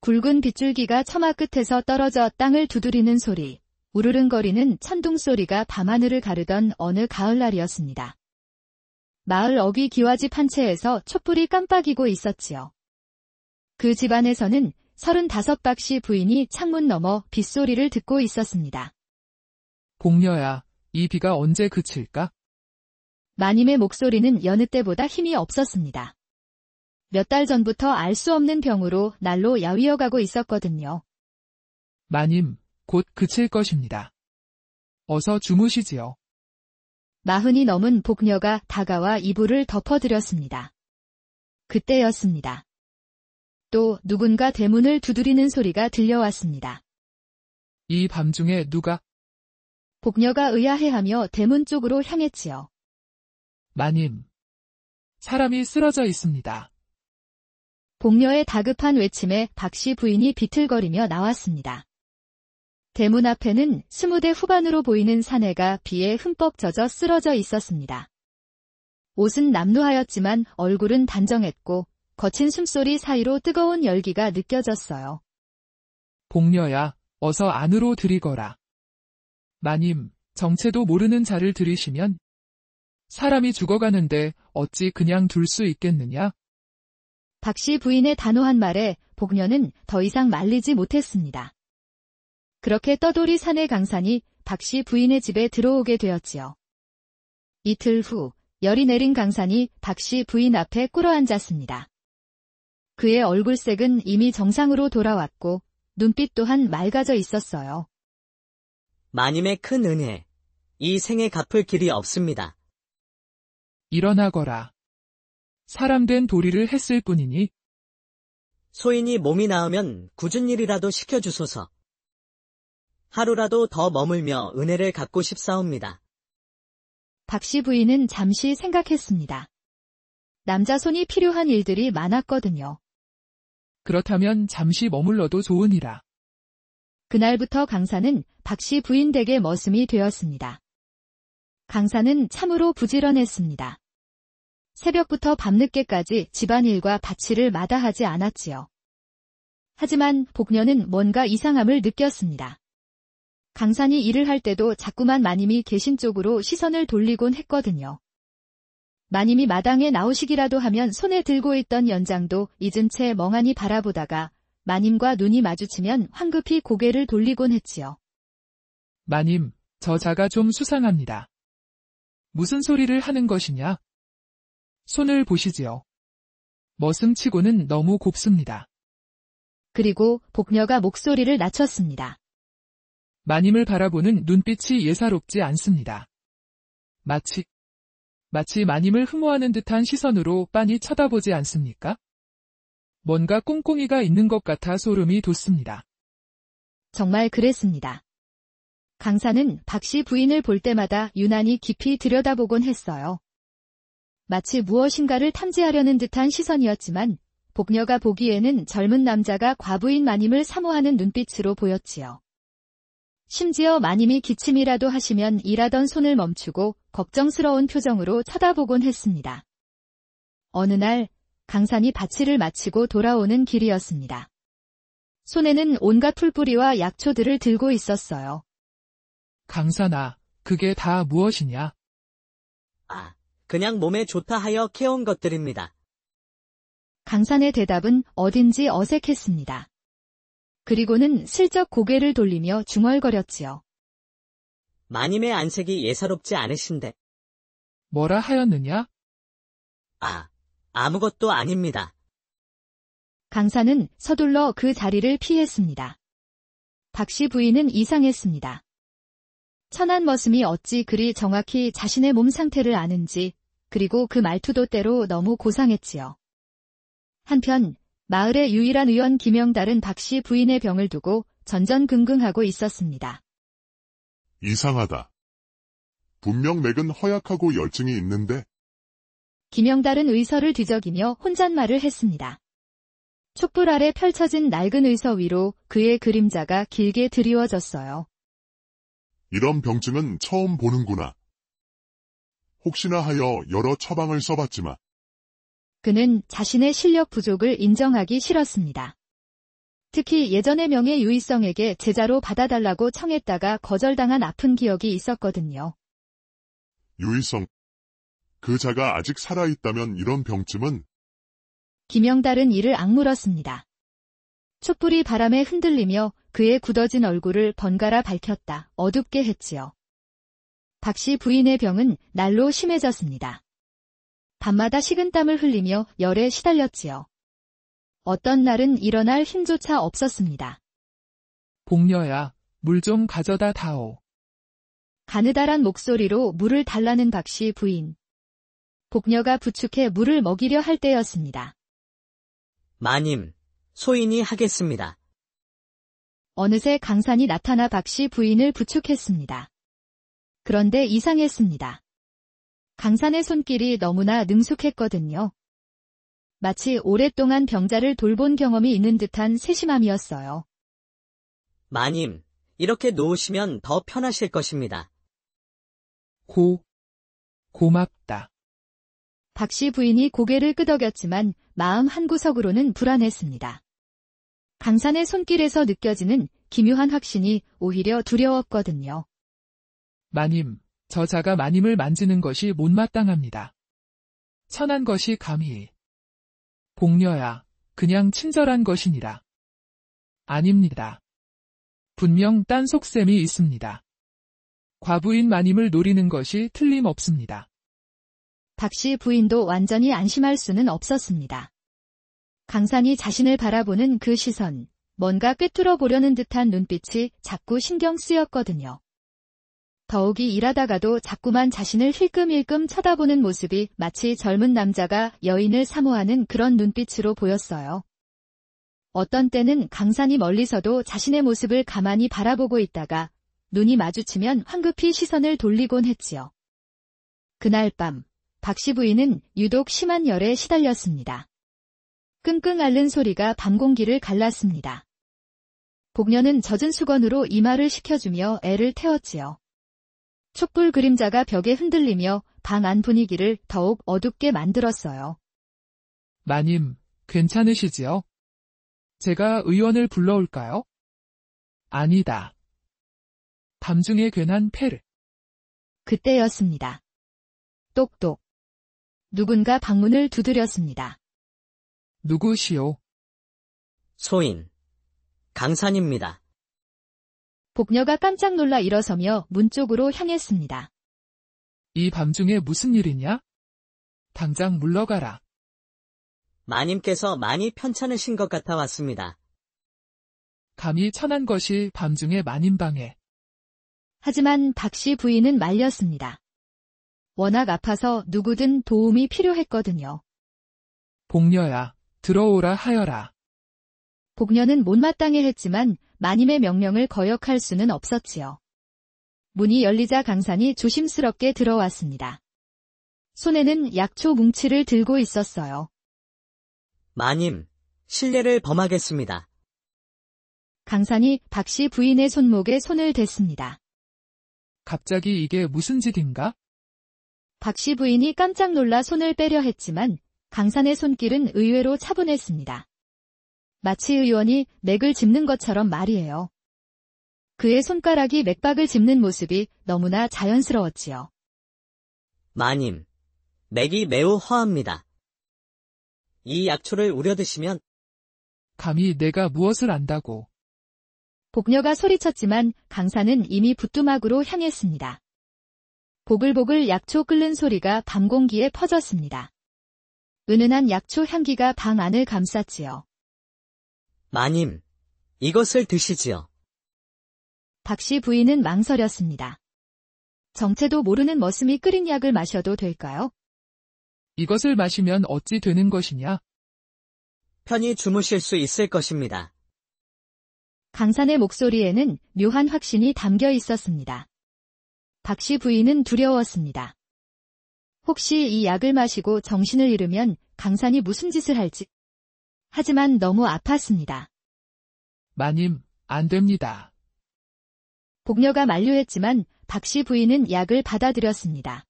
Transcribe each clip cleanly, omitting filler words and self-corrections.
굵은 빗줄기가 처마 끝에서 떨어져 땅을 두드리는 소리, 우르릉거리는 천둥 소리가 밤하늘을 가르던 어느 가을날이었습니다. 마을 어귀 기와집 한 채에서 촛불이 깜빡이고 있었지요. 그 집안에서는 35박씨 부인이 창문 너머 빗소리를 듣고 있었습니다. 복녀야, 이 비가 언제 그칠까? 마님의 목소리는 여느 때보다 힘이 없었습니다. 몇 달 전부터 알 수 없는 병으로 날로 야위어가고 있었거든요. 마님, 곧 그칠 것입니다. 어서 주무시지요. 40이 넘은 복녀가 다가와 이불을 덮어드렸습니다. 그때였습니다. 또 누군가 대문을 두드리는 소리가 들려왔습니다. 이 밤중에 누가? 복녀가 의아해하며 대문 쪽으로 향했지요. 마님, 사람이 쓰러져 있습니다. 복녀의 다급한 외침에 박씨 부인이 비틀거리며 나왔습니다. 대문 앞에는 20대 후반으로 보이는 사내가 비에 흠뻑 젖어 쓰러져 있었습니다. 옷은 남루하였지만 얼굴은 단정했고 거친 숨소리 사이로 뜨거운 열기가 느껴졌어요. 복녀야, 어서 안으로 들이거라. 마님, 정체도 모르는 자를 들이시면 사람이 죽어가는데 어찌 그냥 둘 수 있겠느냐? 박씨 부인의 단호한 말에 복녀는 더 이상 말리지 못했습니다. 그렇게 떠돌이 사내 강산이 박씨 부인의 집에 들어오게 되었지요. 이틀 후 열이 내린 강산이 박씨 부인 앞에 꿇어앉았습니다. 그의 얼굴색은 이미 정상으로 돌아왔고 눈빛 또한 맑아져 있었어요. 마님의 큰 은혜, 이 생에 갚을 길이 없습니다. 일어나거라. 사람된 도리를 했을 뿐이니 소인이 몸이 나으면 굳은 일이라도 시켜주소서. 하루라도 더 머물며 은혜를 갚고 싶사옵니다. 박씨 부인은 잠시 생각했습니다. 남자 손이 필요한 일들이 많았거든요. 그렇다면 잠시 머물러도 좋으니라. 그날부터 강사는 박씨 부인 댁의 머슴이 되었습니다. 강사는 참으로 부지런했습니다. 새벽부터 밤늦게까지 집안일과 밭일을 마다하지 않았지요. 하지만 복녀는 뭔가 이상함을 느꼈습니다. 강산이 일을 할 때도 자꾸만 마님이 계신 쪽으로 시선을 돌리곤 했거든요. 마님이 마당에 나오시기라도 하면 손에 들고 있던 연장도 잊은 채 멍하니 바라보다가 마님과 눈이 마주치면 황급히 고개를 돌리곤 했지요. 마님, 저 자가 좀 수상합니다. 무슨 소리를 하는 것이냐? 손을 보시지요. 머슴치고는 너무 곱습니다. 그리고 복녀가 목소리를 낮췄습니다. 마님을 바라보는 눈빛이 예사롭지 않습니다. 마치 마님을 흠모하는 듯한 시선으로 빤히 쳐다보지 않습니까? 뭔가 꿍꿍이가 있는 것 같아 소름이 돋습니다. 정말 그랬습니다. 강사는 박씨 부인을 볼 때마다 유난히 깊이 들여다보곤 했어요. 마치 무엇인가를 탐지하려는 듯한 시선이었지만 복녀가 보기에는 젊은 남자가 과부인 마님을 사모하는 눈빛으로 보였지요. 심지어 마님이 기침이라도 하시면 일하던 손을 멈추고 걱정스러운 표정으로 쳐다보곤 했습니다. 어느 날 강산이 밭일을 마치고 돌아오는 길이었습니다. 손에는 온갖 풀뿌리와 약초들을 들고 있었어요. 강산아, 그게 다 무엇이냐? 그냥 몸에 좋다 하여 캐온 것들입니다. 강산의 대답은 어딘지 어색했습니다. 그리고는 슬쩍 고개를 돌리며 중얼거렸지요. 마님의 안색이 예사롭지 않으신데. 뭐라 하였느냐? 아무것도 아닙니다. 강산은 서둘러 그 자리를 피했습니다. 박씨 부인은 이상했습니다. 천한 머슴이 어찌 그리 정확히 자신의 몸 상태를 아는지, 그리고 그 말투도 때로 너무 고상했지요. 한편 마을의 유일한 의원 김영달은 박씨 부인의 병을 두고 전전긍긍하고 있었습니다. 이상하다. 분명 맥은 허약하고 열증이 있는데. 김영달은 의서를 뒤적이며 혼잣말을 했습니다. 촛불 아래 펼쳐진 낡은 의서 위로 그의 그림자가 길게 드리워졌어요. 이런 병증은 처음 보는구나. 혹시나 하여 여러 처방을 써봤지만. 그는 자신의 실력 부족을 인정하기 싫었습니다. 특히 예전에 명예 유이성에게 제자로 받아달라고 청했다가 거절당한 아픈 기억이 있었거든요. 유이성. 그 자가 아직 살아있다면 이런 병쯤은 김영달은 이를 악물었습니다. 촛불이 바람에 흔들리며 그의 굳어진 얼굴을 번갈아 밝혔다. 어둡게 했지요. 박씨 부인의 병은 날로 심해졌습니다. 밤마다 식은땀을 흘리며 열에 시달렸지요. 어떤 날은 일어날 힘조차 없었습니다. 복녀야, 물 좀 가져다 다오. 가느다란 목소리로 물을 달라는 박씨 부인. 복녀가 부축해 물을 먹이려 할 때였습니다. 마님, 소인이 하겠습니다. 어느새 강산이 나타나 박씨 부인을 부축했습니다. 그런데 이상했습니다. 강산의 손길이 너무나 능숙했거든요. 마치 오랫동안 병자를 돌본 경험이 있는 듯한 세심함이었어요. 마님, 이렇게 놓으시면 더 편하실 것입니다. 고맙다. 박씨 부인이 고개를 끄덕였지만 마음 한구석으로는 불안했습니다. 강산의 손길에서 느껴지는 기묘한 확신이 오히려 두려웠거든요. 마님, 저 자가 마님을 만지는 것이 못마땅합니다. 천한 것이 감히. 복녀야, 그냥 친절한 것이니라. 아닙니다. 분명 딴 속셈이 있습니다. 과부인 마님을 노리는 것이 틀림없습니다. 박씨 부인도 완전히 안심할 수는 없었습니다. 강산이 자신을 바라보는 그 시선, 뭔가 꿰뚫어 보려는 듯한 눈빛이 자꾸 신경 쓰였거든요. 더욱이 일하다가도 자꾸만 자신을 힐끔힐끔 쳐다보는 모습이 마치 젊은 남자가 여인을 사모하는 그런 눈빛으로 보였어요. 어떤 때는 강산이 멀리서도 자신의 모습을 가만히 바라보고 있다가 눈이 마주치면 황급히 시선을 돌리곤 했지요. 그날 밤, 박씨 부인은 유독 심한 열에 시달렸습니다. 끙끙 앓는 소리가 밤 공기를 갈랐습니다. 복녀는 젖은 수건으로 이마를 식혀주며 애를 태웠지요. 촛불 그림자가 벽에 흔들리며 방 안 분위기를 더욱 어둡게 만들었어요. 마님, 괜찮으시지요? 제가 의원을 불러올까요? 아니다. 밤중에 괜한 폐를. 그때였습니다. 똑똑. 누군가 방문을 두드렸습니다. 누구시오? 소인. 강산입니다. 복녀가 깜짝 놀라 일어서며 문 쪽으로 향했습니다. 이 밤중에 무슨 일이냐? 당장 물러가라. 마님께서 많이 편찮으신 것 같아 왔습니다. 감히 천한 것이 밤중에 마님 방에. 하지만 박씨 부인은 말렸습니다. 워낙 아파서 누구든 도움이 필요했거든요. 복녀야, 들어오라 하여라. 복녀는 못마땅해 했지만 마님의 명령을 거역할 수는 없었지요. 문이 열리자 강산이 조심스럽게 들어왔습니다. 손에는 약초 뭉치를 들고 있었어요. 마님, 실례를 범하겠습니다. 강산이 박씨 부인의 손목에 손을 댔습니다. 갑자기 이게 무슨 짓인가? 박씨 부인이 깜짝 놀라 손을 빼려 했지만 강산의 손길은 의외로 차분했습니다. 마치 의원이 맥을 짚는 것처럼 말이에요. 그의 손가락이 맥박을 짚는 모습이 너무나 자연스러웠지요. 마님, 맥이 매우 허합니다. 이 약초를 우려 드시면 감히 내가 무엇을 안다고. 복녀가 소리쳤지만 강산은 이미 부뚜막으로 향했습니다. 보글보글 약초 끓는 소리가 밤 공기에 퍼졌습니다. 은은한 약초 향기가 방 안을 감쌌지요. 마님, 이것을 드시지요. 박씨 부인은 망설였습니다. 정체도 모르는 머슴이 끓인 약을 마셔도 될까요? 이것을 마시면 어찌 되는 것이냐? 편히 주무실 수 있을 것입니다. 강산의 목소리에는 묘한 확신이 담겨 있었습니다. 박씨 부인은 두려웠습니다. 혹시 이 약을 마시고 정신을 잃으면 강산이 무슨 짓을 할지. 하지만 너무 아팠습니다. 마님, 안 됩니다. 복녀가 만류했지만 박씨 부인은 약을 받아들였습니다.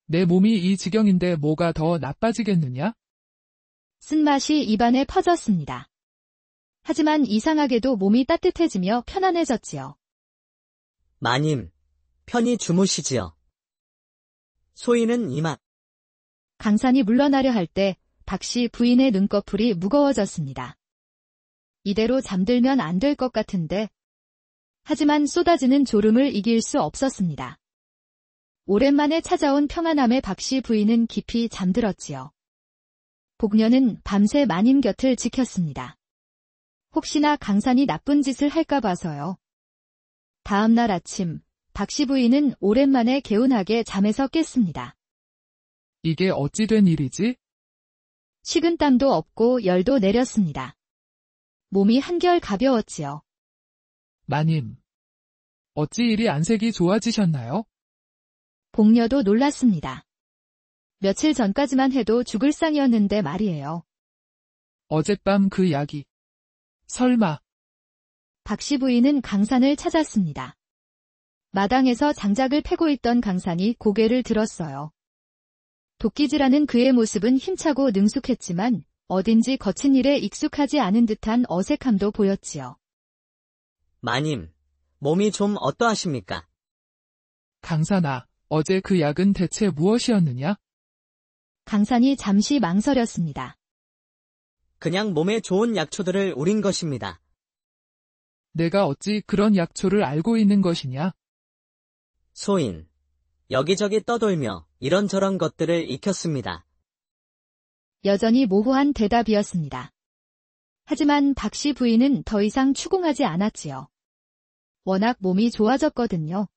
내 몸이 이 지경인데 뭐가 더 나빠지겠느냐? 쓴맛이 입안에 퍼졌습니다. 하지만 이상하게도 몸이 따뜻해지며 편안해졌지요. 마님, 편히 주무시지요. 소인은 이만. 강산이 물러나려 할 때 박씨 부인의 눈꺼풀이 무거워졌습니다. 이대로 잠들면 안 될 것 같은데. 하지만 쏟아지는 졸음을 이길 수 없었습니다. 오랜만에 찾아온 평안함에 박씨 부인은 깊이 잠들었지요. 복녀는 밤새 마님 곁을 지켰습니다. 혹시나 강산이 나쁜 짓을 할까 봐서요. 다음 날 아침, 박씨 부인은 오랜만에 개운하게 잠에서 깼습니다. 이게 어찌 된 일이지? 식은땀도 없고 열도 내렸습니다. 몸이 한결 가벼웠지요. 마님. 어찌 이리 안색이 좋아지셨나요? 복녀도 놀랐습니다. 며칠 전까지만 해도 죽을 상이었는데 말이에요. 어젯밤 그 약이. 설마. 박씨 부인은 강산을 찾았습니다. 마당에서 장작을 패고 있던 강산이 고개를 들었어요. 도끼질하는 그의 모습은 힘차고 능숙했지만 어딘지 거친 일에 익숙하지 않은 듯한 어색함도 보였지요. 마님, 몸이 좀 어떠하십니까? 강산아, 어제 그 약은 대체 무엇이었느냐? 강산이 잠시 망설였습니다. 그냥 몸에 좋은 약초들을 우린 것입니다. 내가 어찌 그런 약초를 알고 있는 것이냐? 소인, 여기저기 떠돌며 이런저런 것들을 익혔습니다. 여전히 모호한 대답이었습니다. 하지만 박씨 부인은 더 이상 추궁하지 않았지요. 워낙 몸이 좋아졌거든요.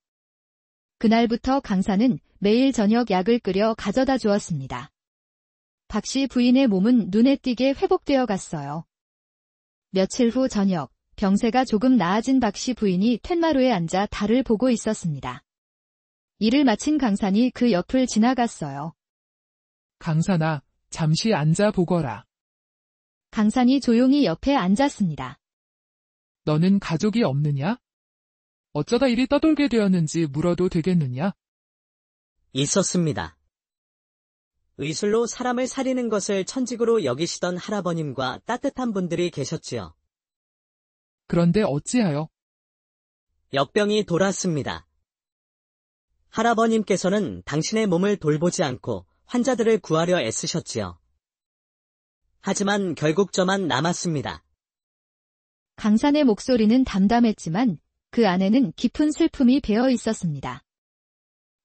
그날부터 강산은 매일 저녁 약을 끓여 가져다 주었습니다. 박씨 부인의 몸은 눈에 띄게 회복되어 갔어요. 며칠 후 저녁, 병세가 조금 나아진 박씨 부인이 툇마루에 앉아 달을 보고 있었습니다. 일을 마친 강산이 그 옆을 지나갔어요. 강산아, 잠시 앉아 보거라. 강산이 조용히 옆에 앉았습니다. 너는 가족이 없느냐? 어쩌다 이리 떠돌게 되었는지 물어도 되겠느냐? 있었습니다. 의술로 사람을 살리는 것을 천직으로 여기시던 할아버님과 따뜻한 분들이 계셨지요. 그런데 어찌하여? 역병이 돌았습니다. 할아버님께서는 당신의 몸을 돌보지 않고 환자들을 구하려 애쓰셨지요. 하지만 결국 저만 남았습니다. 강산의 목소리는 담담했지만 그 안에는 깊은 슬픔이 배어 있었습니다.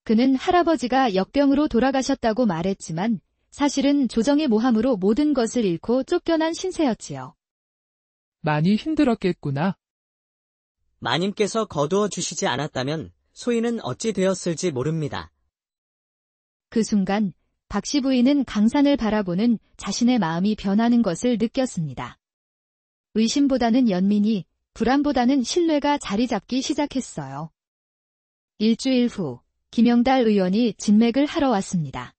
그는 할아버지가 역병으로 돌아가셨다고 말했지만 사실은 조정의 모함으로 모든 것을 잃고 쫓겨난 신세였지요. 많이 힘들었겠구나. 마님께서 거두어 주시지 않았다면 소인은 어찌 되었을지 모릅니다. 그 순간 박씨 부인은 강산을 바라보는 자신의 마음이 변하는 것을 느꼈습니다. 의심보다는 연민이, 불안보다는 신뢰가 자리 잡기 시작했어요. 일주일 후 김영달 의원이 진맥을 하러 왔습니다.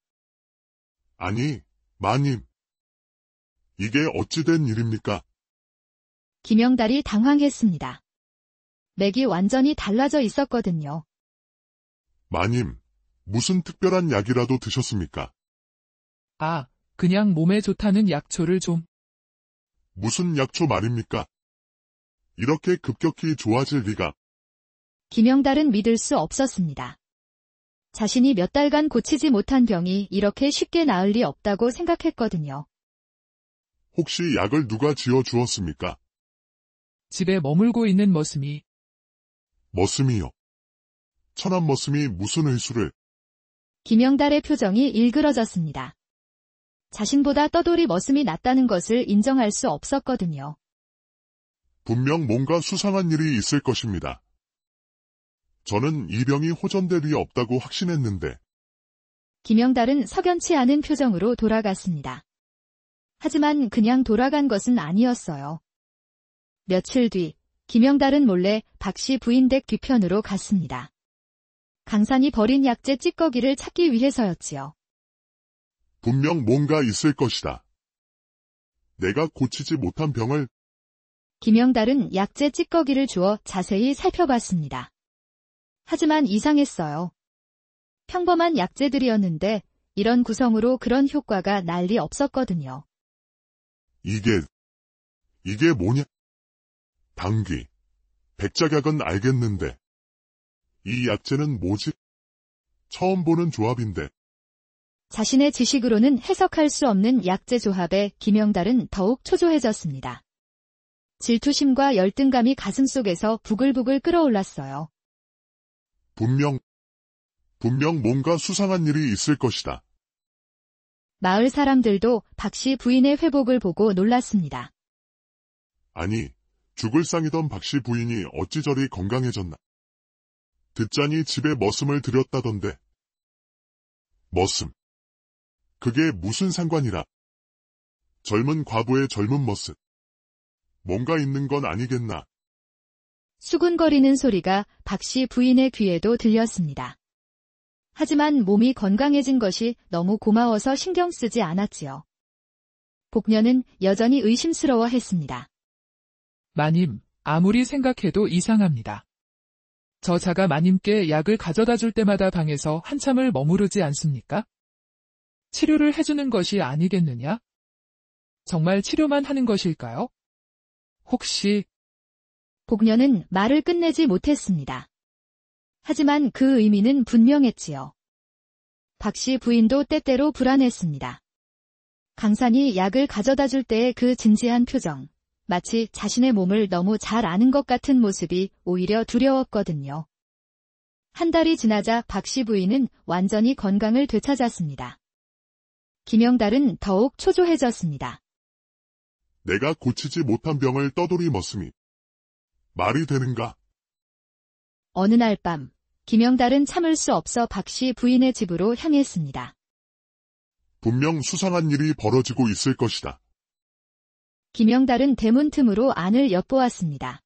아니, 마님. 이게 어찌 된 일입니까? 김영달이 당황했습니다. 맥이 완전히 달라져 있었거든요. 마님, 무슨 특별한 약이라도 드셨습니까? 아, 그냥 몸에 좋다는 약초를 좀. 무슨 약초 말입니까? 이렇게 급격히 좋아질 리가. 김영달은 믿을 수 없었습니다. 자신이 몇 달간 고치지 못한 병이 이렇게 쉽게 나을 리 없다고 생각했거든요. 혹시 약을 누가 지어 주었습니까? 집에 머물고 있는 머슴이. 머슴이요. 천한 머슴이 무슨 의술을. 김영달의 표정이 일그러졌습니다. 자신보다 떠돌이 머슴이 낫다는 것을 인정할 수 없었거든요. 분명 뭔가 수상한 일이 있을 것입니다. 저는 이 병이 호전될 리 없다고 확신했는데. 김영달은 석연치 않은 표정으로 돌아갔습니다. 하지만 그냥 돌아간 것은 아니었어요. 며칠 뒤, 김영달은 몰래 박씨 부인 댁 뒤편으로 갔습니다. 강산이 버린 약재 찌꺼기를 찾기 위해서였지요. 분명 뭔가 있을 것이다. 내가 고치지 못한 병을. 김영달은 약재 찌꺼기를 주워 자세히 살펴봤습니다. 하지만 이상했어요. 평범한 약재들이었는데 이런 구성으로 그런 효과가 날 리 없었거든요. 이게 뭐냐? 감기, 백작약은 알겠는데. 이 약재는 뭐지? 처음 보는 조합인데. 자신의 지식으로는 해석할 수 없는 약재 조합에 김영달은 더욱 초조해졌습니다. 질투심과 열등감이 가슴속에서 부글부글 끓어올랐어요. 분명 뭔가 수상한 일이 있을 것이다. 마을 사람들도 박씨 부인의 회복을 보고 놀랐습니다. 아니, 죽을 상이던 박씨 부인이 어찌 저리 건강해졌나. 듣자니 집에 머슴을 들였다던데. 머슴. 그게 무슨 상관이라. 젊은 과부의 젊은 머슴. 뭔가 있는 건 아니겠나. 수군거리는 소리가 박씨 부인의 귀에도 들렸습니다. 하지만 몸이 건강해진 것이 너무 고마워서 신경 쓰지 않았지요. 복녀는 여전히 의심스러워했습니다. 마님, 아무리 생각해도 이상합니다. 저 자가 마님께 약을 가져다 줄 때마다 방에서 한참을 머무르지 않습니까? 치료를 해주는 것이 아니겠느냐? 정말 치료만 하는 것일까요? 혹시 복녀는 말을 끝내지 못했습니다. 하지만 그 의미는 분명했지요. 박씨 부인도 때때로 불안했습니다. 강산이 약을 가져다 줄 때의 그 진지한 표정, 마치 자신의 몸을 너무 잘 아는 것 같은 모습이 오히려 두려웠거든요. 한 달이 지나자 박씨 부인은 완전히 건강을 되찾았습니다. 김영달은 더욱 초조해졌습니다. 내가 고치지 못한 병을 떠돌이 머슴이. 말이 되는가? 어느 날 밤, 김영달은 참을 수 없어 박씨 부인의 집으로 향했습니다. 분명 수상한 일이 벌어지고 있을 것이다. 김영달은 대문 틈으로 안을 엿보았습니다.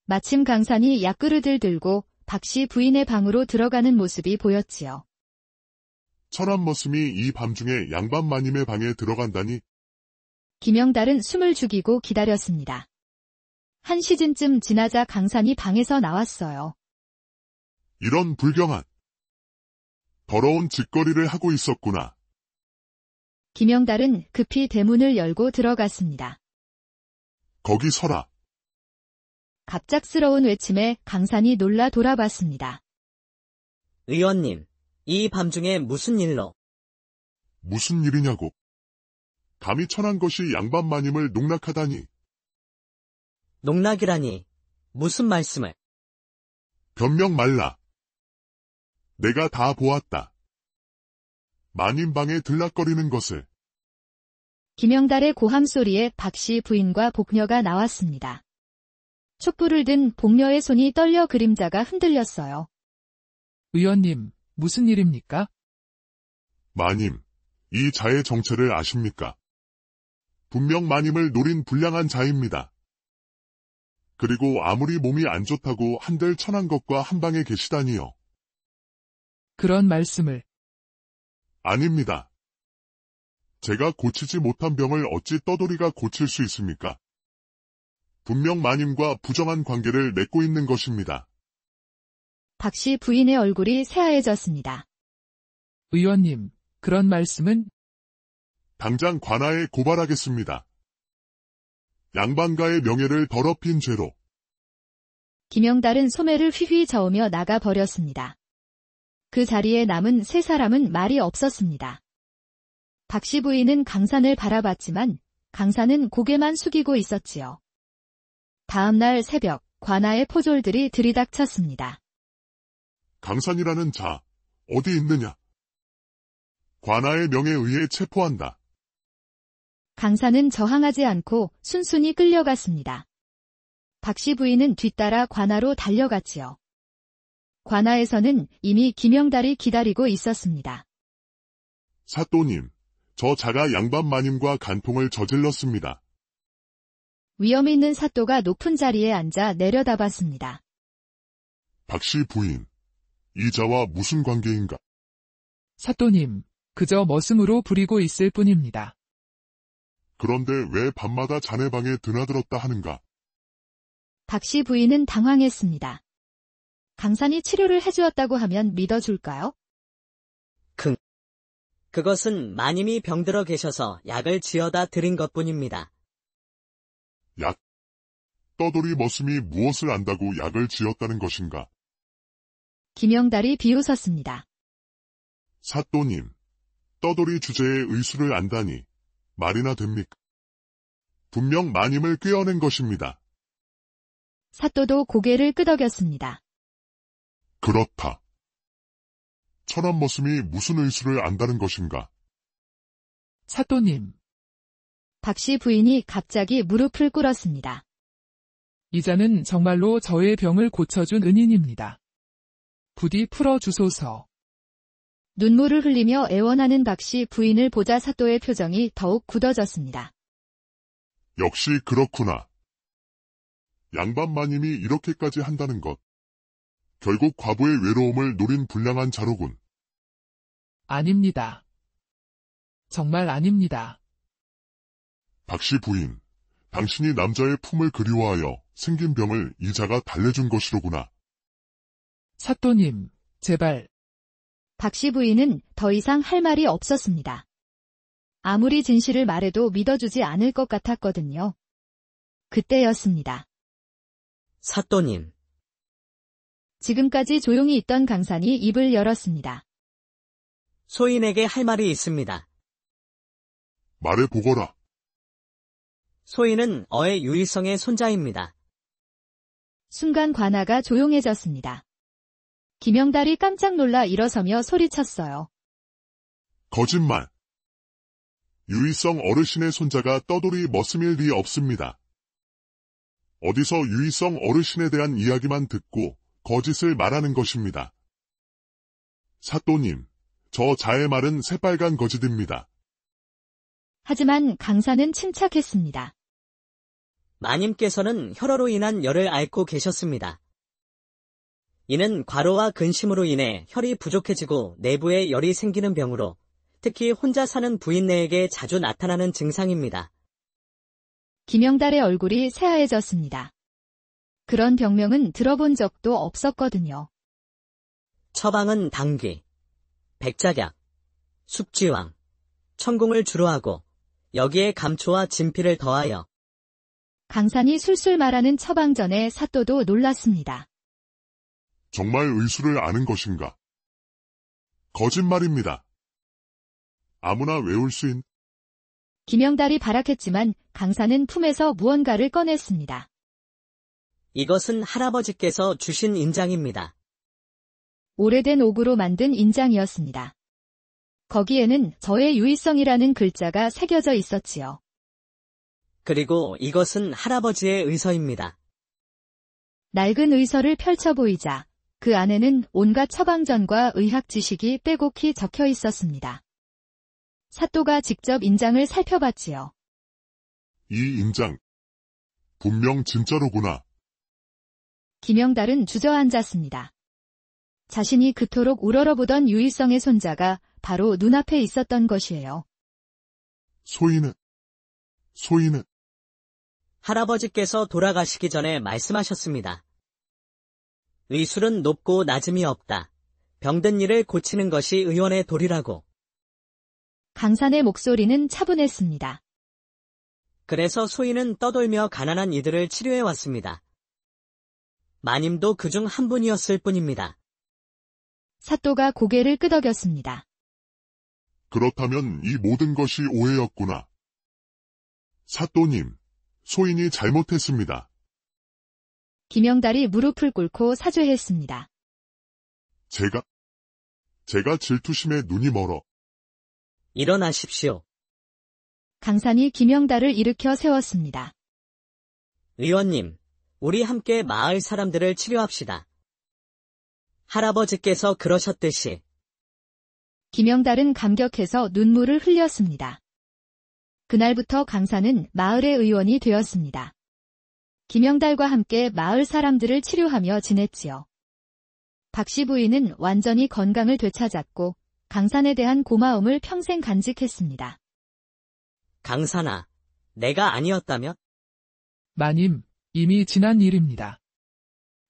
마침 강산이 약그릇을 들고 박씨 부인의 방으로 들어가는 모습이 보였지요. 천한 머슴이 이 밤중에 양반 마님의 방에 들어간다니. 김영달은 숨을 죽이고 기다렸습니다. 한 시즌쯤 지나자 강산이 방에서 나왔어요. 이런 불경한. 더러운 짓거리를 하고 있었구나. 김영달은 급히 대문을 열고 들어갔습니다. 거기 서라. 갑작스러운 외침에 강산이 놀라 돌아봤습니다. 의원님, 이 밤중에 무슨 일로? 무슨 일이냐고. 감히 천한 것이 양반 마님을 농락하다니. 농락이라니, 무슨 말씀을? 변명 말라. 내가 다 보았다. 마님 방에 들락거리는 것을. 김영달의 고함 소리에 박씨 부인과 복녀가 나왔습니다. 촛불을 든 복녀의 손이 떨려 그림자가 흔들렸어요. 의원님, 무슨 일입니까? 마님, 이 자의 정체를 아십니까? 분명 마님을 노린 불량한 자입니다. 그리고 아무리 몸이 안 좋다고 한들 천한 것과 한 방에 계시다니요. 그런 말씀을. 아닙니다. 제가 고치지 못한 병을 어찌 떠돌이가 고칠 수 있습니까? 분명 마님과 부정한 관계를 맺고 있는 것입니다. 박씨 부인의 얼굴이 새하얘졌습니다. 의원님, 그런 말씀은 당장 관아에 고발하겠습니다. 양반가의 명예를 더럽힌 죄로. 김영달은 소매를 휘휘 저으며 나가버렸습니다. 그 자리에 남은 세 사람은 말이 없었습니다. 박씨 부인은 강산을 바라봤지만 강산은 고개만 숙이고 있었지요. 다음 날 새벽 관아의 포졸들이 들이닥쳤습니다. 강산이라는 자, 어디 있느냐? 관아의 명에 의해 체포한다. 강산은 저항하지 않고 순순히 끌려갔습니다. 박씨 부인은 뒤따라 관아로 달려갔지요. 관아에서는 이미 김영달이 기다리고 있었습니다. 사또님, 저 자가 양반 마님과 간통을 저질렀습니다. 위험 있는 사또가 높은 자리에 앉아 내려다봤습니다. 박씨 부인, 이 자와 무슨 관계인가? 사또님, 그저 머슴으로 부리고 있을 뿐입니다. 그런데 왜 밤마다 자네 방에 드나들었다 하는가? 박씨 부인은 당황했습니다. 강산이 치료를 해주었다고 하면 믿어줄까요? 그것은 마님이 병들어 계셔서 약을 쥐어다 드린 것뿐입니다. 떠돌이 머슴이 무엇을 안다고 약을 지었다는 것인가? 김영달이 비웃었습니다. 사또님, 떠돌이 주제의 의수를 안다니 말이나 됩니까? 분명 마님을 꿰어낸 것입니다. 사또도 고개를 끄덕였습니다. 그렇다. 천한 머슴이 무슨 의수를 안다는 것인가? 사또님, 박씨 부인이 갑자기 무릎을 꿇었습니다. 이자는 정말로 저의 병을 고쳐준 은인입니다. 부디 풀어주소서. 눈물을 흘리며 애원하는 박씨 부인을 보자 사또의 표정이 더욱 굳어졌습니다. 역시 그렇구나. 양반 마님이 이렇게까지 한다는 것. 결국 과부의 외로움을 노린 불량한 자로군. 아닙니다. 정말 아닙니다. 박씨 부인, 당신이 남자의 품을 그리워하여 생긴 병을 이자가 달래준 것이로구나. 사또님, 제발. 박씨 부인은 더 이상 할 말이 없었습니다. 아무리 진실을 말해도 믿어주지 않을 것 같았거든요. 그때였습니다. 사또님, 지금까지 조용히 있던 강산이 입을 열었습니다. 소인에게 할 말이 있습니다. 말해보거라. 소인은 어의 유일성의 손자입니다. 순간 관아가 조용해졌습니다. 김영달이 깜짝 놀라 일어서며 소리쳤어요. 거짓말. 유일성 어르신의 손자가 떠돌이 머슴일 리 없습니다. 어디서 유일성 어르신에 대한 이야기만 듣고 거짓을 말하는 것입니다. 사또님, 저 자의 말은 새빨간 거짓입니다. 하지만 강산은 침착했습니다. 마님께서는 혈어로 인한 열을 앓고 계셨습니다. 이는 과로와 근심으로 인해 혈이 부족해지고 내부에 열이 생기는 병으로 특히 혼자 사는 부인네에게 자주 나타나는 증상입니다. 김영달의 얼굴이 새하얘졌습니다. 그런 병명은 들어본 적도 없었거든요. 처방은 당귀, 백작약, 숙지왕, 천궁을 주로 하고 여기에 감초와 진피를 더하여 강산이 술술 말하는 처방 전에 사또도 놀랐습니다. 정말 의수를 아는 것인가? 거짓말입니다. 아무나 외울 수 있는 김영달이 발악했지만 강산은 품에서 무언가를 꺼냈습니다. 이것은 할아버지께서 주신 인장입니다. 오래된 옥으로 만든 인장이었습니다. 거기에는 저의 유의성이라는 글자가 새겨져 있었지요. 그리고 이것은 할아버지의 의서입니다. 낡은 의서를 펼쳐 보이자 그 안에는 온갖 처방전과 의학 지식이 빼곡히 적혀 있었습니다. 사또가 직접 인장을 살펴봤지요. 이 인장. 분명 진짜로구나. 김영달은 주저앉았습니다. 자신이 그토록 우러러보던 유일성의 손자가 바로 눈앞에 있었던 것이에요. 소인은 할아버지께서 돌아가시기 전에 말씀하셨습니다. 의술은 높고 낮음이 없다. 병든 일을 고치는 것이 의원의 도리라고. 강산의 목소리는 차분했습니다. 그래서 소인은 떠돌며 가난한 이들을 치료해왔습니다. 마님도 그중 한 분이었을 뿐입니다. 사또가 고개를 끄덕였습니다. 그렇다면 이 모든 것이 오해였구나. 사또님, 소인이 잘못했습니다. 김영달이 무릎을 꿇고 사죄했습니다. 제가 질투심에 눈이 멀어. 일어나십시오. 강산이 김영달을 일으켜 세웠습니다. 의원님, 우리 함께 마을 사람들을 치료합시다. 할아버지께서 그러셨듯이. 김영달은 감격해서 눈물을 흘렸습니다. 그날부터 강산은 마을의 의원이 되었습니다. 김영달과 함께 마을 사람들을 치료하며 지냈지요. 박씨 부인은 완전히 건강을 되찾았고 강산에 대한 고마움을 평생 간직했습니다. 강산아, 내가 아니었다면? 마님, 이미 지난 일입니다.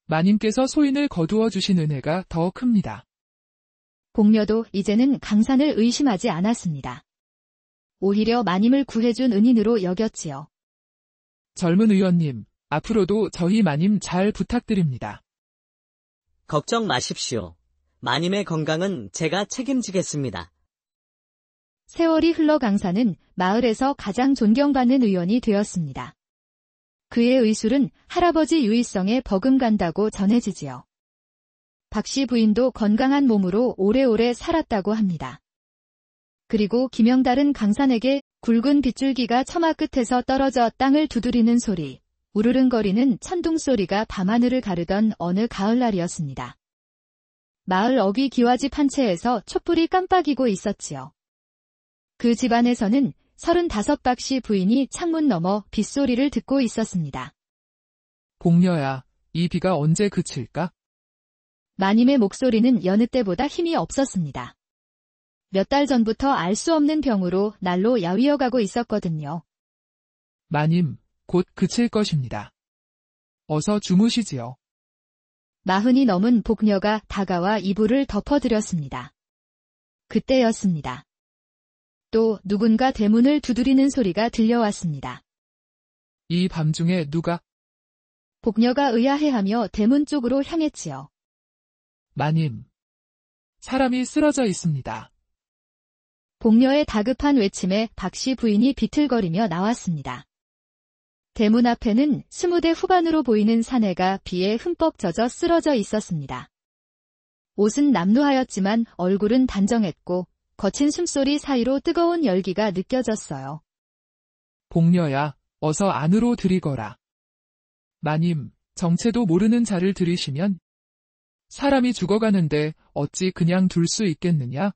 마님께서 소인을 거두어 주신 은혜가 더 큽니다. 공녀도 이제는 강산을 의심하지 않았습니다. 오히려 마님을 구해준 은인으로 여겼지요. 젊은 의원님, 앞으로도 저희 마님 잘 부탁드립니다. 걱정 마십시오. 마님의 건강은 제가 책임지겠습니다. 세월이 흘러 강사는 마을에서 가장 존경받는 의원이 되었습니다. 그의 의술은 할아버지 유일성에 버금간다고 전해지지요. 박씨 부인도 건강한 몸으로 오래오래 살았다고 합니다. 그리고 김영달은 강산에게 굵은 빗줄기가 처마 끝에서 떨어져 땅을 두드리는 소리, 우르릉거리는 천둥 소리가 밤하늘을 가르던 어느 가을날이었습니다. 마을 어귀 기와집 한 채에서 촛불이 깜빡이고 있었지요. 그 집안에서는 35박씨 부인이 창문 너머 빗소리를 듣고 있었습니다. 복녀야, 이 비가 언제 그칠까? 마님의 목소리는 여느 때보다 힘이 없었습니다. 몇 달 전부터 알 수 없는 병으로 날로 야위어가고 있었거든요. 마님, 곧 그칠 것입니다. 어서 주무시지요. 40이 넘은 복녀가 다가와 이불을 덮어드렸습니다. 그때였습니다. 또 누군가 대문을 두드리는 소리가 들려왔습니다. 이 밤중에 누가? 복녀가 의아해하며 대문 쪽으로 향했지요. 마님. 사람이 쓰러져 있습니다. 복녀의 다급한 외침에 박씨 부인이 비틀거리며 나왔습니다. 대문 앞에는 20대 후반으로 보이는 사내가 비에 흠뻑 젖어 쓰러져 있었습니다. 옷은 남루하였지만 얼굴은 단정했고 거친 숨소리 사이로 뜨거운 열기가 느껴졌어요. 복녀야, 어서 안으로 들이거라. 마님, 정체도 모르는 자를 들이시면 사람이 죽어가는데 어찌 그냥 둘 수 있겠느냐?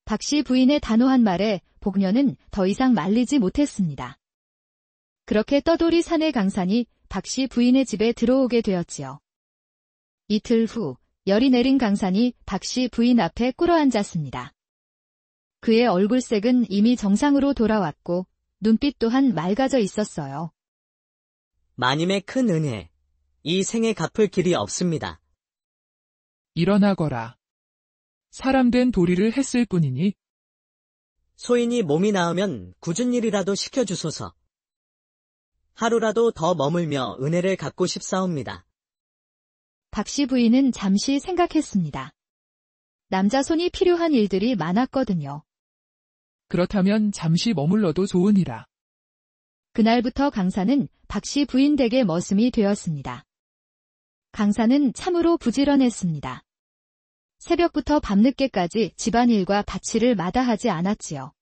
박씨 부인의 단호한 말에 복녀는 더 이상 말리지 못했습니다. 그렇게 떠돌이 사내 강산이 박씨 부인의 집에 들어오게 되었지요. 이틀 후 열이 내린 강산이 박씨 부인 앞에 꿇어앉았습니다. 그의 얼굴색은 이미 정상으로 돌아왔고 눈빛 또한 맑아져 있었어요. 마님의 큰 은혜, 이 생에 갚을 길이 없습니다. 일어나거라. 사람된 도리를 했을 뿐이니 소인이 몸이 나으면 굳은 일이라도 시켜주소서. 하루라도 더 머물며 은혜를 갚고 싶사옵니다. 박씨 부인은 잠시 생각했습니다. 남자 손이 필요한 일들이 많았거든요. 그렇다면 잠시 머물러도 좋으니라. 그날부터 강사는 박씨 부인 댁의 머슴이 되었습니다. 강사는 참으로 부지런했습니다. 새벽부터 밤늦게까지 집안일과 밭일을 마다하지 않았지요.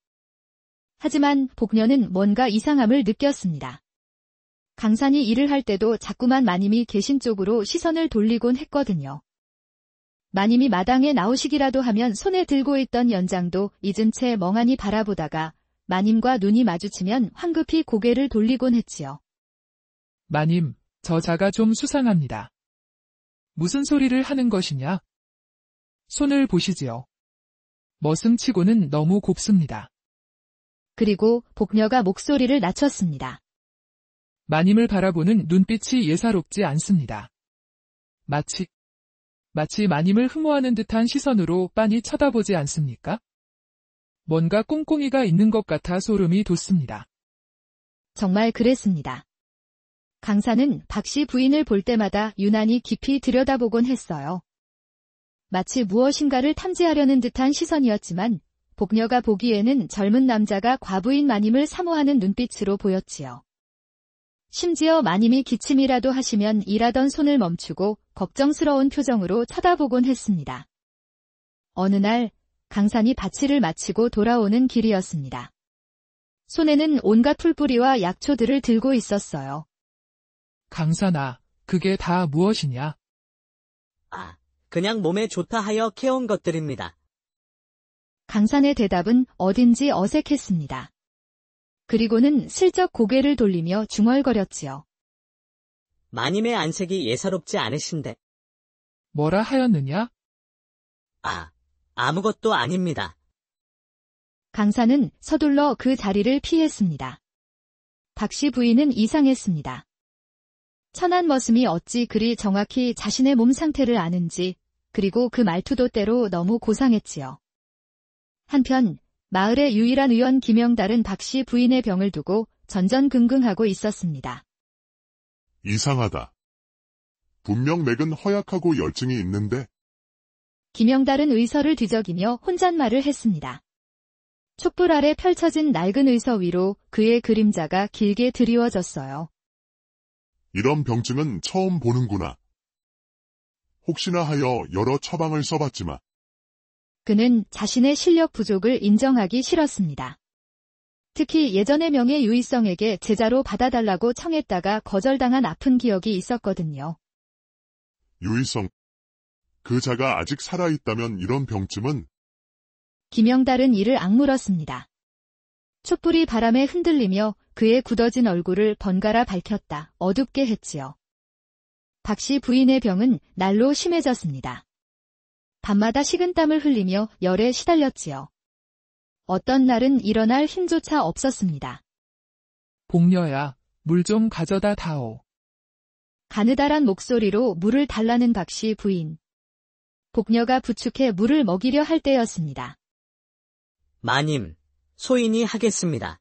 하지만 복녀는 뭔가 이상함을 느꼈습니다. 강산이 일을 할 때도 자꾸만 마님이 계신 쪽으로 시선을 돌리곤 했거든요. 마님이 마당에 나오시기라도 하면 손에 들고 있던 연장도 잊은 채 멍하니 바라보다가 마님과 눈이 마주치면 황급히 고개를 돌리곤 했지요. 마님, 저 자가 좀 수상합니다. 무슨 소리를 하는 것이냐? 손을 보시지요. 머슴치고는 너무 곱습니다. 그리고 복녀가 목소리를 낮췄습니다. 마님을 바라보는 눈빛이 예사롭지 않습니다. 마치 마님을 흠모하는 듯한 시선으로 빤히 쳐다보지 않습니까? 뭔가 꿍꿍이가 있는 것 같아 소름이 돋습니다. 정말 그랬습니다. 강사는 박씨 부인을 볼 때마다 유난히 깊이 들여다보곤 했어요. 마치 무엇인가를 탐지하려는 듯한 시선이었지만 복녀가 보기에는 젊은 남자가 과부인 마님을 사모하는 눈빛으로 보였지요. 심지어 마님이 기침이라도 하시면 일하던 손을 멈추고 걱정스러운 표정으로 쳐다보곤 했습니다. 어느 날 강산이 밭일을 마치고 돌아오는 길이었습니다. 손에는 온갖 풀뿌리와 약초들을 들고 있었어요. 강산아, 그게 다 무엇이냐? 그냥 몸에 좋다 하여 캐온 것들입니다. 강산의 대답은 어딘지 어색했습니다. 그리고는 슬쩍 고개를 돌리며 중얼거렸지요. 마님의 안색이 예사롭지 않으신데. 뭐라 하였느냐? 아무것도 아닙니다. 강산은 서둘러 그 자리를 피했습니다. 박씨 부인은 이상했습니다. 천한 머슴이 어찌 그리 정확히 자신의 몸 상태를 아는지, 그리고 그 말투도 때로 너무 고상했지요. 한편 마을의 유일한 의원 김영달은 박씨 부인의 병을 두고 전전긍긍하고 있었습니다. 이상하다. 분명 맥은 허약하고 열증이 있는데 김영달은 의서를 뒤적이며 혼잣말을 했습니다. 촛불 아래 펼쳐진 낡은 의서 위로 그의 그림자가 길게 드리워졌어요. 이런 병증은 처음 보는구나. 혹시나 하여 여러 처방을 써봤지만 그는 자신의 실력 부족을 인정하기 싫었습니다. 특히 예전의 명예 유의성에게 제자로 받아달라고 청했다가 거절당한 아픈 기억이 있었거든요. 유의성. 그 자가 아직 살아있다면 이런 병쯤은 김영달은 이를 악물었습니다. 촛불이 바람에 흔들리며 그의 굳어진 얼굴을 번갈아 밝혔다. 어둡게 했지요. 박씨 부인의 병은 날로 심해졌습니다. 밤마다 식은땀을 흘리며 열에 시달렸지요. 어떤 날은 일어날 힘조차 없었습니다. 복녀야, 물 좀 가져다 다오. 가느다란 목소리로 물을 달라는 박씨 부인. 복녀가 부축해 물을 먹이려 할 때였습니다. 마님, 소인이 하겠습니다.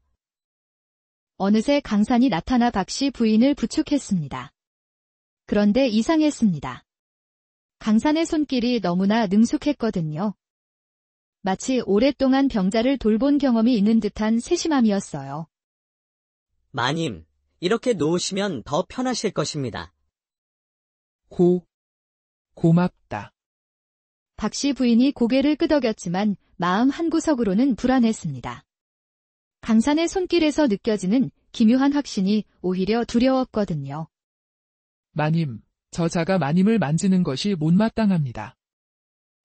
어느새 강산이 나타나 박씨 부인을 부축했습니다. 그런데 이상했습니다. 강산의 손길이 너무나 능숙했거든요. 마치 오랫동안 병자를 돌본 경험이 있는 듯한 세심함이었어요. 마님, 이렇게 놓으시면 더 편하실 것입니다. 고맙다. 박씨 부인이 고개를 끄덕였지만 마음 한구석으로는 불안했습니다. 강산의 손길에서 느껴지는 기묘한 확신이 오히려 두려웠거든요. 마님, 저자가 마님을 만지는 것이 못마땅합니다.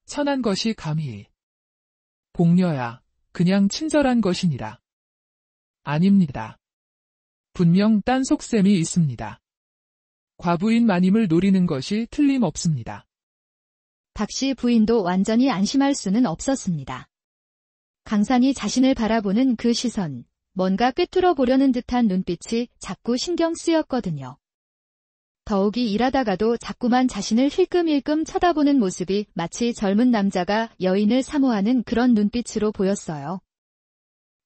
천한 것이 감히. 복녀야, 그냥 친절한 것이니라. 아닙니다. 분명 딴 속셈이 있습니다. 과부인 마님을 노리는 것이 틀림없습니다. 박씨 부인도 완전히 안심할 수는 없었습니다. 강산이 자신을 바라보는 그 시선, 뭔가 꿰뚫어 보려는 듯한 눈빛이 자꾸 신경 쓰였거든요. 더욱이 일하다가도 자꾸만 자신을 힐끔힐끔 쳐다보는 모습이 마치 젊은 남자가 여인을 사모하는 그런 눈빛으로 보였어요.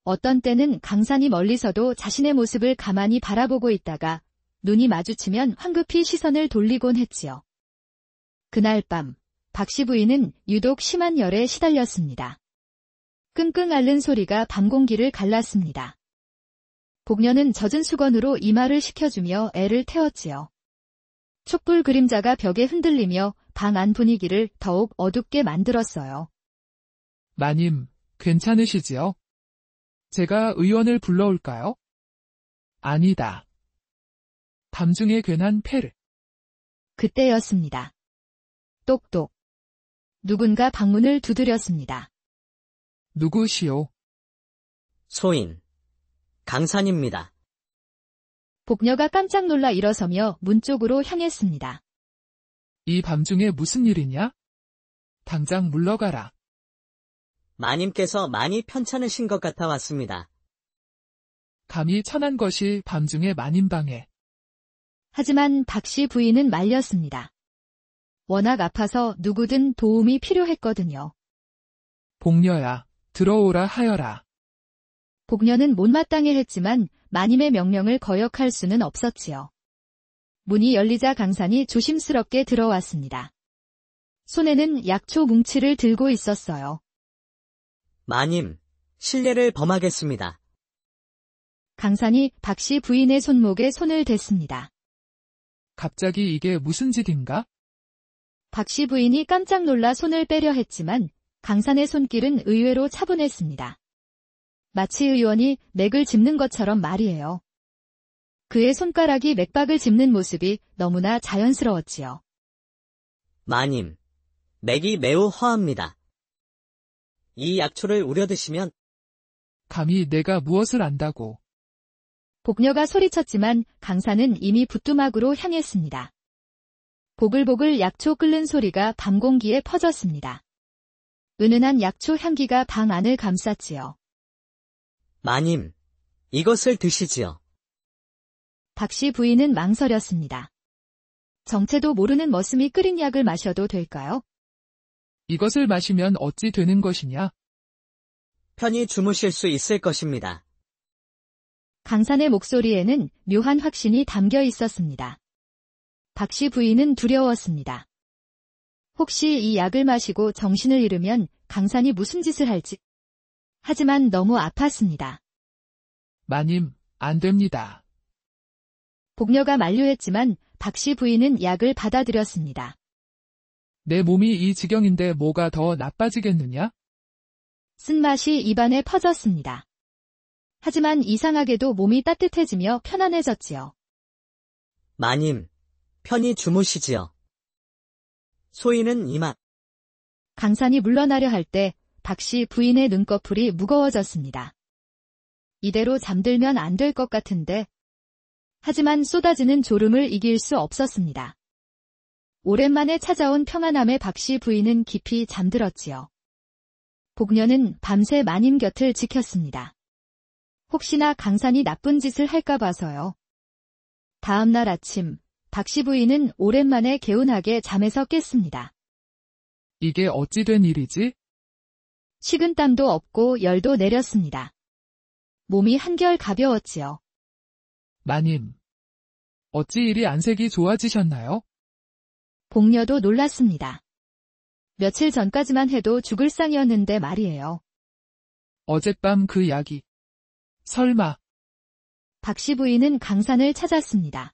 어떤 때는 강산이 멀리서도 자신의 모습을 가만히 바라보고 있다가 눈이 마주치면 황급히 시선을 돌리곤 했지요. 그날 밤, 박씨 부인은 유독 심한 열에 시달렸습니다. 끙끙 앓는 소리가 밤 공기를 갈랐습니다. 복녀는 젖은 수건으로 이마를 식혀주며 애를 태웠지요. 촛불 그림자가 벽에 흔들리며 방 안 분위기를 더욱 어둡게 만들었어요. 마님, 괜찮으시지요? 제가 의원을 불러올까요? 아니다. 밤중에 괜한 폐를. 그때였습니다. 똑똑. 누군가 방문을 두드렸습니다. 누구시오? 소인. 강산입니다. 복녀가 깜짝 놀라 일어서며 문 쪽으로 향했습니다. 이 밤중에 무슨 일이냐? 당장 물러가라. 마님께서 많이 편찮으신 것 같아 왔습니다. 감히 천한 것이 밤중에 마님 방에. 하지만 박씨 부인은 말렸습니다. 워낙 아파서 누구든 도움이 필요했거든요. 복녀야, 들어오라 하여라. 복녀는 못마땅해 했지만 마님의 명령을 거역할 수는 없었지요. 문이 열리자 강산이 조심스럽게 들어왔습니다. 손에는 약초 뭉치를 들고 있었어요. 마님, 실례를 범하겠습니다. 강산이 박씨 부인의 손목에 손을 댔습니다. 갑자기 이게 무슨 짓인가? 박씨 부인이 깜짝 놀라 손을 빼려 했지만 강산의 손길은 의외로 차분했습니다. 마치 의원이 맥을 짚는 것처럼 말이에요. 그의 손가락이 맥박을 짚는 모습이 너무나 자연스러웠지요. 마님, 맥이 매우 허합니다. 이 약초를 우려 드시면 감히 내가 무엇을 안다고. 복녀가 소리쳤지만 강산은 이미 부뚜막으로 향했습니다. 보글보글 약초 끓는 소리가 밤 공기에 퍼졌습니다. 은은한 약초 향기가 방 안을 감쌌지요. 마님, 이것을 드시지요. 박씨 부인은 망설였습니다. 정체도 모르는 머슴이 끓인 약을 마셔도 될까요? 이것을 마시면 어찌 되는 것이냐? 편히 주무실 수 있을 것입니다. 강산의 목소리에는 묘한 확신이 담겨 있었습니다. 박씨 부인은 두려웠습니다. 혹시 이 약을 마시고 정신을 잃으면 강산이 무슨 짓을 할지. 하지만 너무 아팠습니다. 마님, 안 됩니다. 복녀가 만류했지만 박씨 부인은 약을 받아들였습니다. 내 몸이 이 지경인데 뭐가 더 나빠지겠느냐? 쓴맛이 입안에 퍼졌습니다. 하지만 이상하게도 몸이 따뜻해지며 편안해졌지요. 마님, 편히 주무시지요. 소인은 이만. 강산이 물러나려 할 때 박씨 부인의 눈꺼풀이 무거워졌습니다. 이대로 잠들면 안 될 것 같은데. 하지만 쏟아지는 졸음을 이길 수 없었습니다. 오랜만에 찾아온 평안함에 박씨 부인은 깊이 잠들었지요. 복녀는 밤새 마님 곁을 지켰습니다. 혹시나 강산이 나쁜 짓을 할까 봐서요. 다음 날 아침, 박씨 부인은 오랜만에 개운하게 잠에서 깼습니다. 이게 어찌 된 일이지? 식은땀도 없고 열도 내렸습니다. 몸이 한결 가벼웠지요. 마님, 어찌 이리 안색이 좋아지셨나요? 복녀도 놀랐습니다. 며칠 전까지만 해도 죽을 상이었는데 말이에요. 어젯밤 그 약이. 설마. 박씨 부인은 강산을 찾았습니다.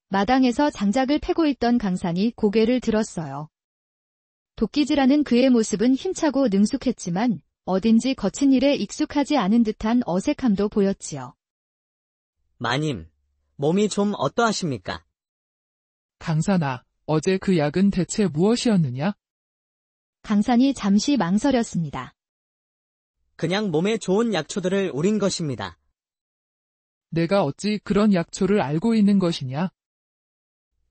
마당에서 장작을 패고 있던 강산이 고개를 들었어요. 도끼질하는 그의 모습은 힘차고 능숙했지만 어딘지 거친 일에 익숙하지 않은 듯한 어색함도 보였지요. 마님, 몸이 좀 어떠하십니까? 강산아, 어제 그 약은 대체 무엇이었느냐? 강산이 잠시 망설였습니다. 그냥 몸에 좋은 약초들을 우린 것입니다. 내가 어찌 그런 약초를 알고 있는 것이냐?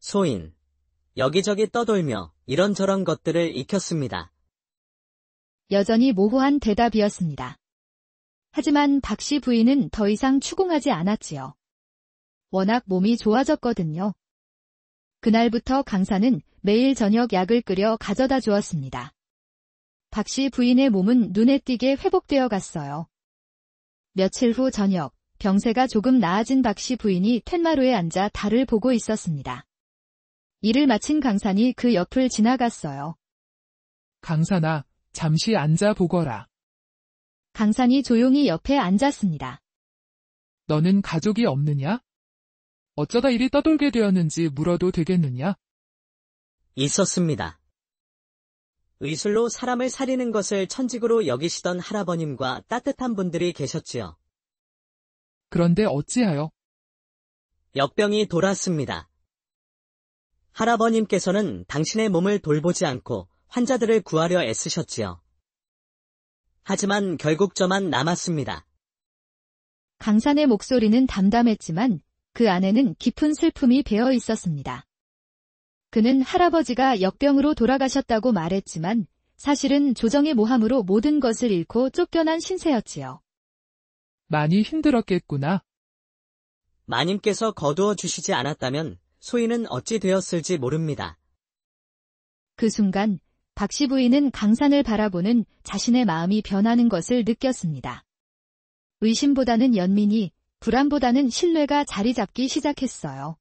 소인, 여기저기 떠돌며 이런저런 것들을 익혔습니다. 여전히 모호한 대답이었습니다. 하지만 박씨 부인은 더 이상 추궁하지 않았지요. 워낙 몸이 좋아졌거든요. 그날부터 강산은 매일 저녁 약을 끓여 가져다 주었습니다. 박씨 부인의 몸은 눈에 띄게 회복되어 갔어요. 며칠 후 저녁, 병세가 조금 나아진 박씨 부인이 텐마루에 앉아 달을 보고 있었습니다. 일을 마친 강산이 그 옆을 지나갔어요. 강산아, 잠시 앉아 보거라. 강산이 조용히 옆에 앉았습니다. 너는 가족이 없느냐? 어쩌다 이리 떠돌게 되었는지 물어도 되겠느냐? 있었습니다. 의술로 사람을 살리는 것을 천직으로 여기시던 할아버님과 따뜻한 분들이 계셨지요. 그런데 어찌하여? 역병이 돌았습니다. 할아버님께서는 당신의 몸을 돌보지 않고 환자들을 구하려 애쓰셨지요. 하지만 결국 저만 남았습니다. 강산의 목소리는 담담했지만 그 안에는 깊은 슬픔이 배어 있었습니다. 그는 할아버지가 역병으로 돌아가셨다고 말했지만 사실은 조정의 모함으로 모든 것을 잃고 쫓겨난 신세였지요. 많이 힘들었겠구나. 마님께서 거두어 주시지 않았다면 소인은 어찌 되었을지 모릅니다. 그 순간 박씨 부인은 강산을 바라보는 자신의 마음이 변하는 것을 느꼈습니다. 의심보다는 연민이, 불안보다는 신뢰가 자리 잡기 시작했어요.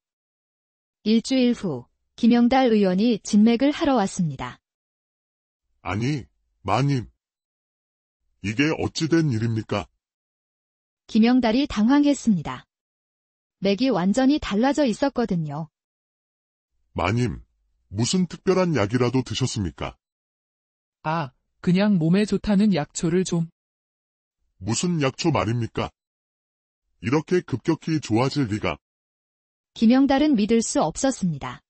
일주일 후 김영달 의원이 진맥을 하러 왔습니다. 아니, 마님. 이게 어찌 된 일입니까? 김영달이 당황했습니다. 맥이 완전히 달라져 있었거든요. 마님, 무슨 특별한 약이라도 드셨습니까? 아, 그냥 몸에 좋다는 약초를 좀. 무슨 약초 말입니까? 이렇게 급격히 좋아질 리가. 김영달은 믿을 수 없었습니다.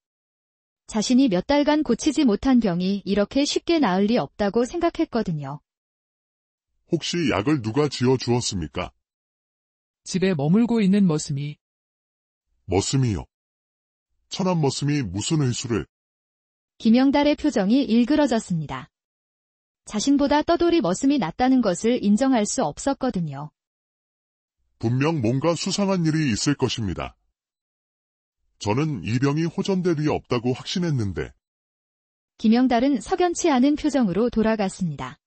자신이 몇 달간 고치지 못한 병이 이렇게 쉽게 나을 리 없다고 생각했거든요. 혹시 약을 누가 지어 주었습니까? 집에 머물고 있는 머슴이. 머슴이요. 천한 머슴이 무슨 의술을. 김영달의 표정이 일그러졌습니다. 자신보다 떠돌이 머슴이 낫다는 것을 인정할 수 없었거든요. 분명 뭔가 수상한 일이 있을 것입니다. 저는 이 병이 호전될 리 없다고 확신했는데. 김영달은 석연치 않은 표정으로 돌아갔습니다.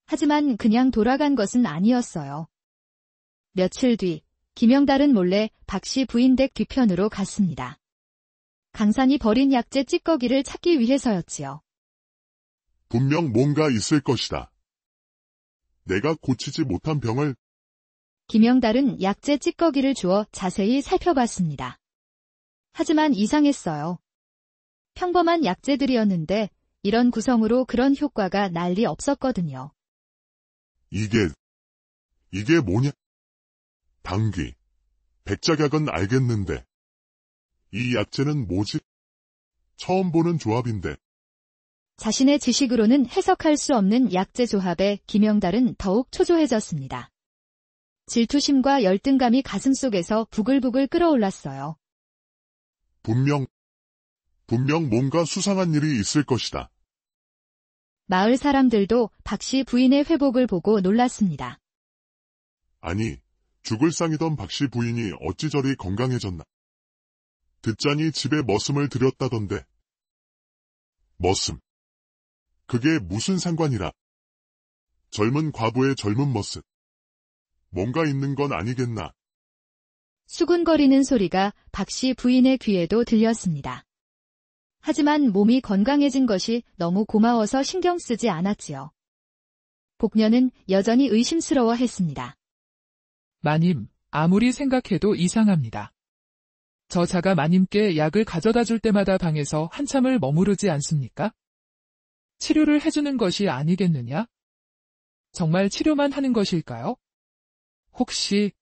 하지만 그냥 돌아간 것은 아니었어요. 며칠 뒤 김영달은 몰래 박씨 부인 댁 뒤편으로 갔습니다. 강산이 버린 약재 찌꺼기를 찾기 위해서였지요. 분명 뭔가 있을 것이다. 내가 고치지 못한 병을 김영달은 약재 찌꺼기를 주워 자세히 살펴봤습니다. 하지만 이상했어요. 평범한 약재들이었는데 이런 구성으로 그런 효과가 난리 없었거든요. 이게 뭐냐? 당귀, 백작약은 알겠는데 이 약재는 뭐지? 처음 보는 조합인데. 자신의 지식으로는 해석할 수 없는 약재 조합에 김영달은 더욱 초조해졌습니다. 질투심과 열등감이 가슴속에서 부글부글 끓어올랐어요. 분명 뭔가 수상한 일이 있을 것이다. 마을 사람들도 박씨 부인의 회복을 보고 놀랐습니다. 아니, 죽을 상이던 박씨 부인이 어찌 저리 건강해졌나? 듣자니 집에 머슴을 들였다던데. 머슴. 그게 무슨 상관이라? 젊은 과부의 젊은 머슴. 뭔가 있는 건 아니겠나? 수군거리는 소리가 박씨 부인의 귀에도 들렸습니다. 하지만 몸이 건강해진 것이 너무 고마워서 신경 쓰지 않았지요. 복녀는 여전히 의심스러워했습니다. 마님, 아무리 생각해도 이상합니다. 저 자가 마님께 약을 가져다 줄 때마다 방에서 한참을 머무르지 않습니까? 치료를 해주는 것이 아니겠느냐? 정말 치료만 하는 것일까요? 혹시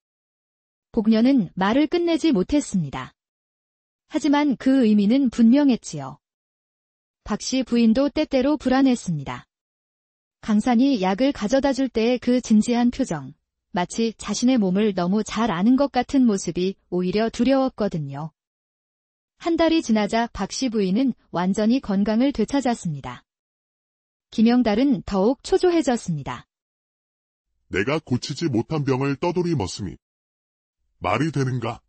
복녀는 말을 끝내지 못했습니다. 하지만 그 의미는 분명했지요. 박씨 부인도 때때로 불안했습니다. 강산이 약을 가져다 줄 때의 그 진지한 표정, 마치 자신의 몸을 너무 잘 아는 것 같은 모습이 오히려 두려웠거든요. 한 달이 지나자 박씨 부인은 완전히 건강을 되찾았습니다. 김영달은 더욱 초조해졌습니다. 내가 고치지 못한 병을 떠돌이 머슴이 말이 되는가?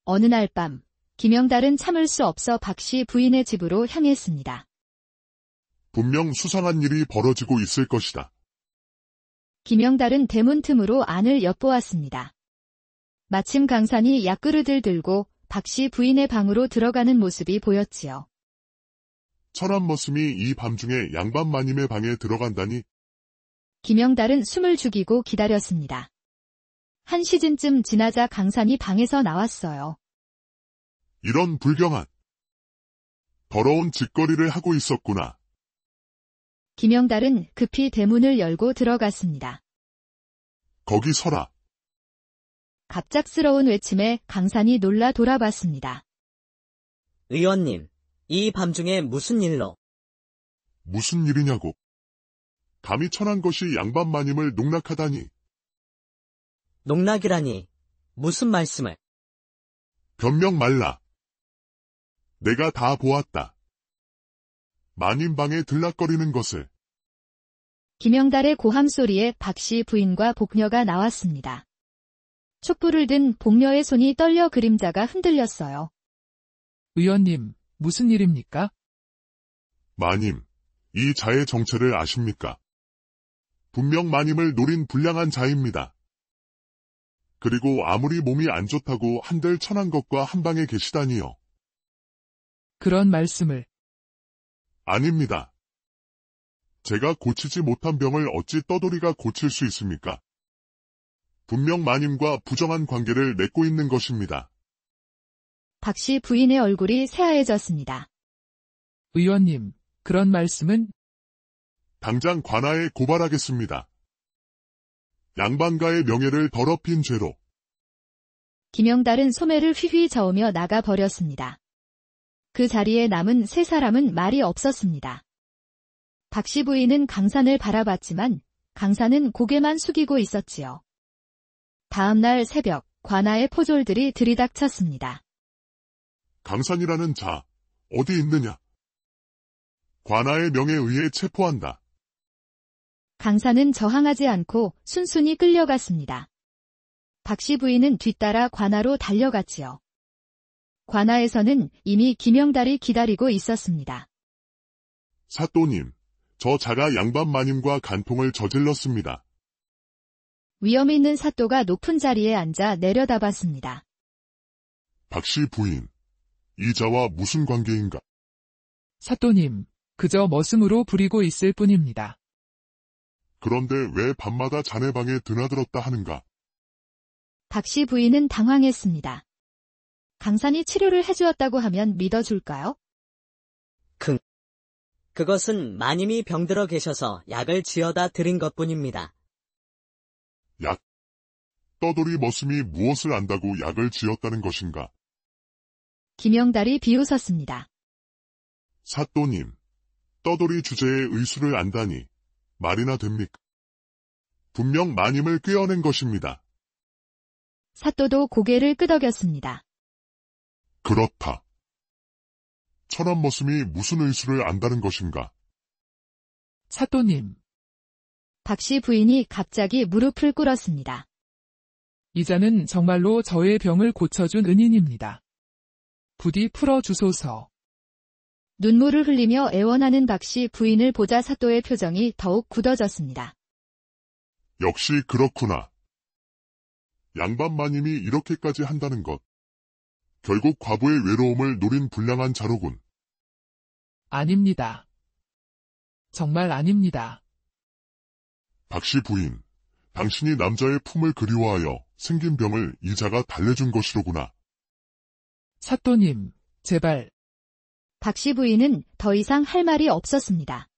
어느 날 밤, 김영달은 참을 수 없어 박씨 부인의 집으로 향했습니다. 분명 수상한 일이 벌어지고 있을 것이다. 김영달은 대문 틈으로 안을 엿보았습니다. 마침 강산이 약그릇을 들고 박씨 부인의 방으로 들어가는 모습이 보였지요. 천한 머슴이 이 밤중에 양반 마님의 방에 들어간다니. 김영달은 숨을 죽이고 기다렸습니다. 한 시즌쯤 지나자 강산이 방에서 나왔어요. 이런 불경한, 더러운 짓거리를 하고 있었구나. 김영달은 급히 대문을 열고 들어갔습니다. 거기 서라. 갑작스러운 외침에 강산이 놀라 돌아봤습니다. 의원님, 이 밤중에 무슨 일로? 무슨 일이냐고. 감히 천한 것이 양반 마님을 농락하다니. 농락이라니, 무슨 말씀을? 변명 말라. 내가 다 보았다. 마님 방에 들락거리는 것을. 김영달의 고함 소리에 박씨 부인과 복녀가 나왔습니다. 촛불을 든 복녀의 손이 떨려 그림자가 흔들렸어요. 의원님, 무슨 일입니까? 마님, 이 자의 정체를 아십니까? 분명 마님을 노린 불량한 자입니다. 그리고 아무리 몸이 안 좋다고 한들 천한 것과 한 방에 계시다니요. 그런 말씀을. 아닙니다. 제가 고치지 못한 병을 어찌 떠돌이가 고칠 수 있습니까? 분명 마님과 부정한 관계를 맺고 있는 것입니다. 박씨 부인의 얼굴이 새하얘졌습니다. 의원님, 그런 말씀은 당장 관아에 고발하겠습니다. 양반가의 명예를 더럽힌 죄로. 김영달은 소매를 휘휘 저으며 나가버렸습니다. 그 자리에 남은 세 사람은 말이 없었습니다. 박씨 부인은 강산을 바라봤지만 강산은 고개만 숙이고 있었지요. 다음 날 새벽 관아의 포졸들이 들이닥쳤습니다. 강산이라는 자, 어디 있느냐? 관아의 명에 의해 체포한다. 강산은 저항하지 않고 순순히 끌려갔습니다. 박씨 부인은 뒤따라 관아로 달려갔지요. 관아에서는 이미 김영달이 기다리고 있었습니다. 사또님, 저 자가 양반 마님과 간통을 저질렀습니다. 위험 있는 사또가 높은 자리에 앉아 내려다봤습니다. 박씨 부인, 이자와 무슨 관계인가? 사또님, 그저 머슴으로 부리고 있을 뿐입니다. 그런데 왜 밤마다 자네 방에 드나들었다 하는가? 박씨 부인은 당황했습니다. 강산이 치료를 해주었다고 하면 믿어줄까요? 그것은 마님이 병들어 계셔서 약을 지어다 드린 것뿐입니다. 약. 떠돌이 머슴이 무엇을 안다고 약을 지었다는 것인가? 김영달이 비웃었습니다. 사또님, 떠돌이 주제의 의수를 안다니 말이나 됩니까? 분명 마님을 꿰어낸 것입니다. 사또도 고개를 끄덕였습니다. 그렇다. 천한 머슴이 무슨 의수를 안다는 것인가? 사또님, 박씨 부인이 갑자기 무릎을 꿇었습니다. 이자는 정말로 저의 병을 고쳐준 은인입니다. 부디 풀어주소서. 눈물을 흘리며 애원하는 박씨 부인을 보자 사또의 표정이 더욱 굳어졌습니다. 역시 그렇구나. 양반 마님이 이렇게까지 한다는 것. 결국 과부의 외로움을 노린 불량한 자로군. 아닙니다. 정말 아닙니다. 박씨 부인, 당신이 남자의 품을 그리워하여 생긴 병을 이자가 달래준 것이로구나. 사또님, 제발. 박씨 부인은 더 이상 할 말이 없었습니다.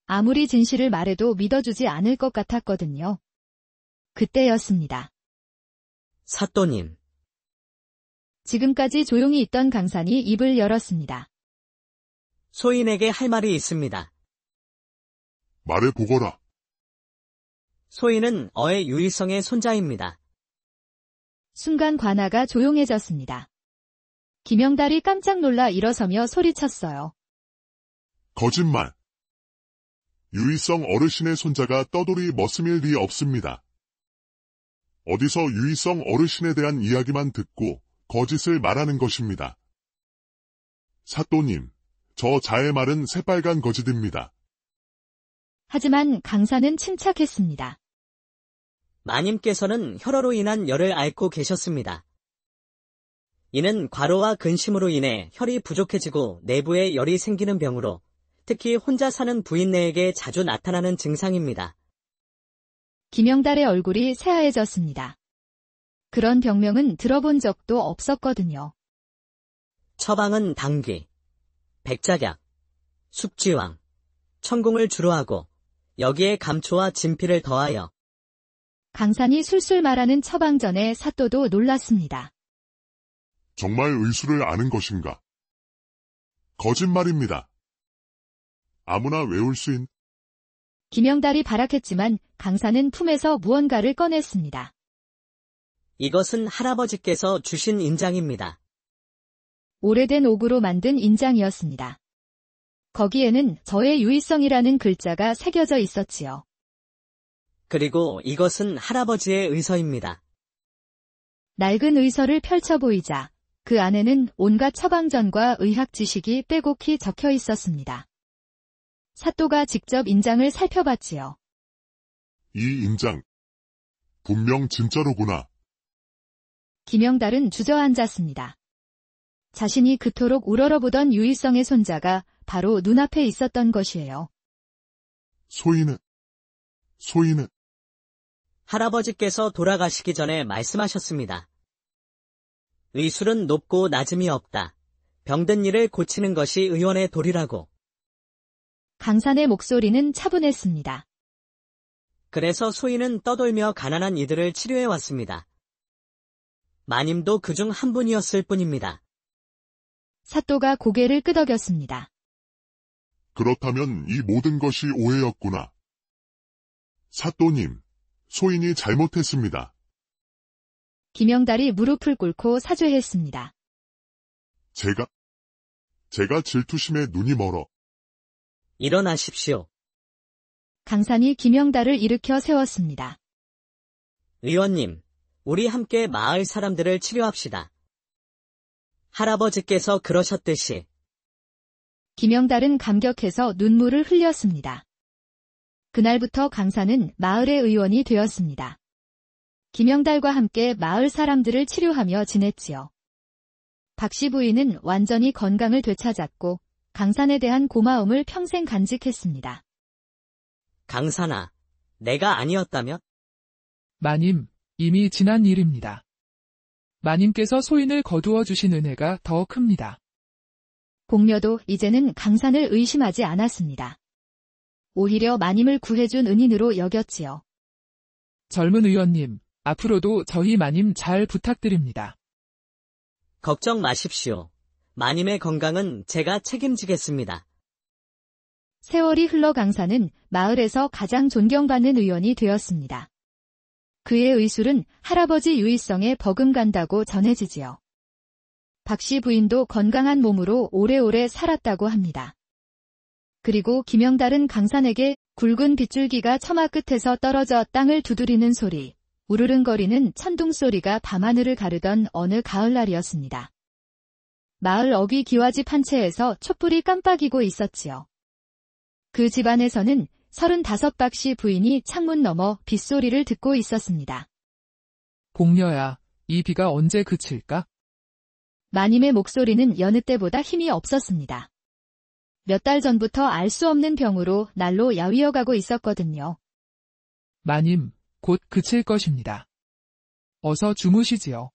아무리 진실을 말해도 믿어주지 않을 것 같았거든요. 그때였습니다. 사또님, 지금까지 조용히 있던 강산이 입을 열었습니다. 소인에게 할 말이 있습니다. 말해보거라. 소인은 어의 유일성의 손자입니다. 순간 관아가 조용해졌습니다. 김영달이 깜짝 놀라 일어서며 소리쳤어요. 거짓말. 유일성 어르신의 손자가 떠돌이 머슴일 리 없습니다. 어디서 유일성 어르신에 대한 이야기만 듣고 거짓을 말하는 것입니다. 사또님, 저 자의 말은 새빨간 거짓입니다. 하지만 강산은 침착했습니다. 마님께서는 혈어로 인한 열을 앓고 계셨습니다. 이는 과로와 근심으로 인해 혈이 부족해지고 내부에 열이 생기는 병으로 특히 혼자 사는 부인네에게 자주 나타나는 증상입니다. 김영달의 얼굴이 새하얘졌습니다. 그런 병명은 들어본 적도 없었거든요. 처방은 당귀, 백작약, 숙쥐왕, 천궁을 주로 하고 여기에 감초와 진피를 더하여 강산이 술술 말하는 처방전에 사또도 놀랐습니다. 정말 의수를 아는 것인가? 거짓말입니다. 아무나 외울 수 있는 김영달이 발악했지만 강산은 품에서 무언가를 꺼냈습니다. 이것은 할아버지께서 주신 인장입니다. 오래된 옥으로 만든 인장이었습니다. 거기에는 저의 유의성이라는 글자가 새겨져 있었지요. 그리고 이것은 할아버지의 의서입니다. 낡은 의서를 펼쳐 보이자 그 안에는 온갖 처방전과 의학 지식이 빼곡히 적혀 있었습니다. 사또가 직접 인장을 살펴봤지요. 이 인장. 분명 진짜로구나. 김영달은 주저앉았습니다. 자신이 그토록 우러러보던 유일성의 손자가 바로 눈앞에 있었던 것이에요. 소인은 할아버지께서 돌아가시기 전에 말씀하셨습니다. 의술은 높고 낮음이 없다. 병든 일을 고치는 것이 의원의 도리라고. 강산의 목소리는 차분했습니다. 그래서 소인은 떠돌며 가난한 이들을 치료해왔습니다. 마님도 그중 한 분이었을 뿐입니다. 사또가 고개를 끄덕였습니다. 그렇다면 이 모든 것이 오해였구나. 사또님, 소인이 잘못했습니다. 김영달이 무릎을 꿇고 사죄했습니다. 제가 질투심에 눈이 멀어. 일어나십시오. 강산이 김영달을 일으켜 세웠습니다. 의원님, 우리 함께 마을 사람들을 치료합시다. 할아버지께서 그러셨듯이. 김영달은 감격해서 눈물을 흘렸습니다. 그날부터 강산은 마을의 의원이 되었습니다. 김영달과 함께 마을 사람들을 치료하며 지냈지요. 박씨 부인은 완전히 건강을 되찾았고 강산에 대한 고마움을 평생 간직했습니다. 강산아, 내가 아니었다면? 마님, 이미 지난 일입니다. 마님께서 소인을 거두어 주신 은혜가 더 큽니다. 복녀도 이제는 강산을 의심하지 않았습니다. 오히려 마님을 구해준 은인으로 여겼지요. 젊은 의원님, 앞으로도 저희 마님 잘 부탁드립니다. 걱정 마십시오. 마님의 건강은 제가 책임지겠습니다. 세월이 흘러 강산은 마을에서 가장 존경받는 의원이 되었습니다. 그의 의술은 할아버지 유일성에 버금간다고 전해지지요. 박씨 부인도 건강한 몸으로 오래오래 살았다고 합니다. 그리고 김영달은 강산에게 굵은 빗줄기가 처마 끝에서 떨어져 땅을 두드리는 소리, 우르릉거리는 천둥 소리가 밤하늘을 가르던 어느 가을날이었습니다. 마을 어귀 기와집 한 채에서 촛불이 깜빡이고 있었지요. 그 집안에서는 35박씨 부인이 창문 너머 빗소리를 듣고 있었습니다. 복녀야, 이 비가 언제 그칠까? 마님의 목소리는 여느 때보다 힘이 없었습니다. 몇 달 전부터 알 수 없는 병으로 날로 야위어가고 있었거든요. 마님, 곧 그칠 것입니다. 어서 주무시지요.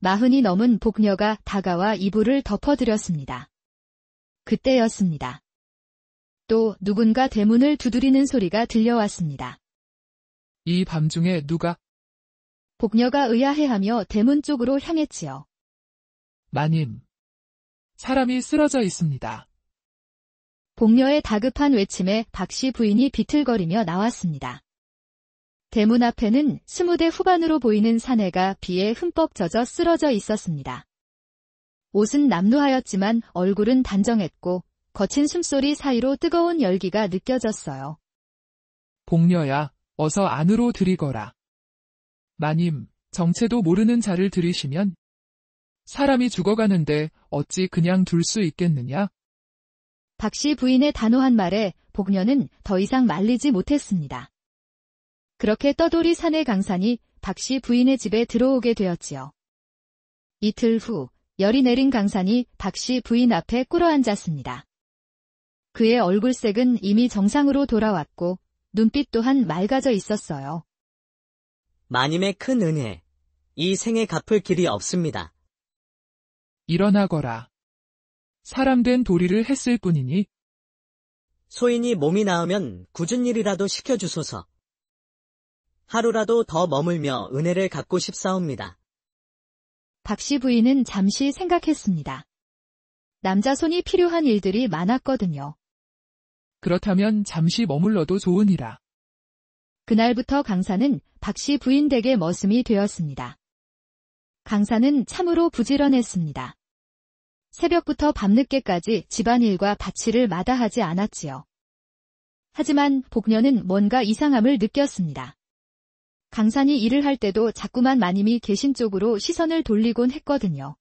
40이 넘은 복녀가 다가와 이불을 덮어드렸습니다. 그때였습니다. 또 누군가 대문을 두드리는 소리가 들려왔습니다. 이 밤중에 누가? 복녀가 의아해하며 대문 쪽으로 향했지요. 마님, 사람이 쓰러져 있습니다. 복녀의 다급한 외침에 박씨 부인이 비틀거리며 나왔습니다. 대문 앞에는 20대 후반으로 보이는 사내가 비에 흠뻑 젖어 쓰러져 있었습니다. 옷은 남루하였지만 얼굴은 단정했고 거친 숨소리 사이로 뜨거운 열기가 느껴졌어요. 복녀야, 어서 안으로 들이거라. 마님, 정체도 모르는 자를 들이시면 사람이 죽어가는데 어찌 그냥 둘 수 있겠느냐? 박씨 부인의 단호한 말에 복녀는 더 이상 말리지 못했습니다. 그렇게 떠돌이 사내 강산이 박씨 부인의 집에 들어오게 되었지요. 이틀 후 열이 내린 강산이 박씨 부인 앞에 꿇어앉았습니다. 그의 얼굴색은 이미 정상으로 돌아왔고 눈빛 또한 맑아져 있었어요. 마님의 큰 은혜, 이 생에 갚을 길이 없습니다. 일어나거라. 사람된 도리를 했을 뿐이니 소인이 몸이 나으면 굳은 일이라도 시켜주소서. 하루라도 더 머물며 은혜를 갚고 싶사옵니다. 박씨 부인은 잠시 생각했습니다. 남자 손이 필요한 일들이 많았거든요. 그렇다면 잠시 머물러도 좋으니라. 그날부터 강산은 박씨 부인 댁의 머슴이 되었습니다. 강산은 참으로 부지런했습니다. 새벽부터 밤늦게까지 집안일과 밭일을 마다하지 않았지요. 하지만 복녀는 뭔가 이상함을 느꼈습니다. 강산이 일을 할 때도 자꾸만 마님이 계신 쪽으로 시선을 돌리곤 했거든요.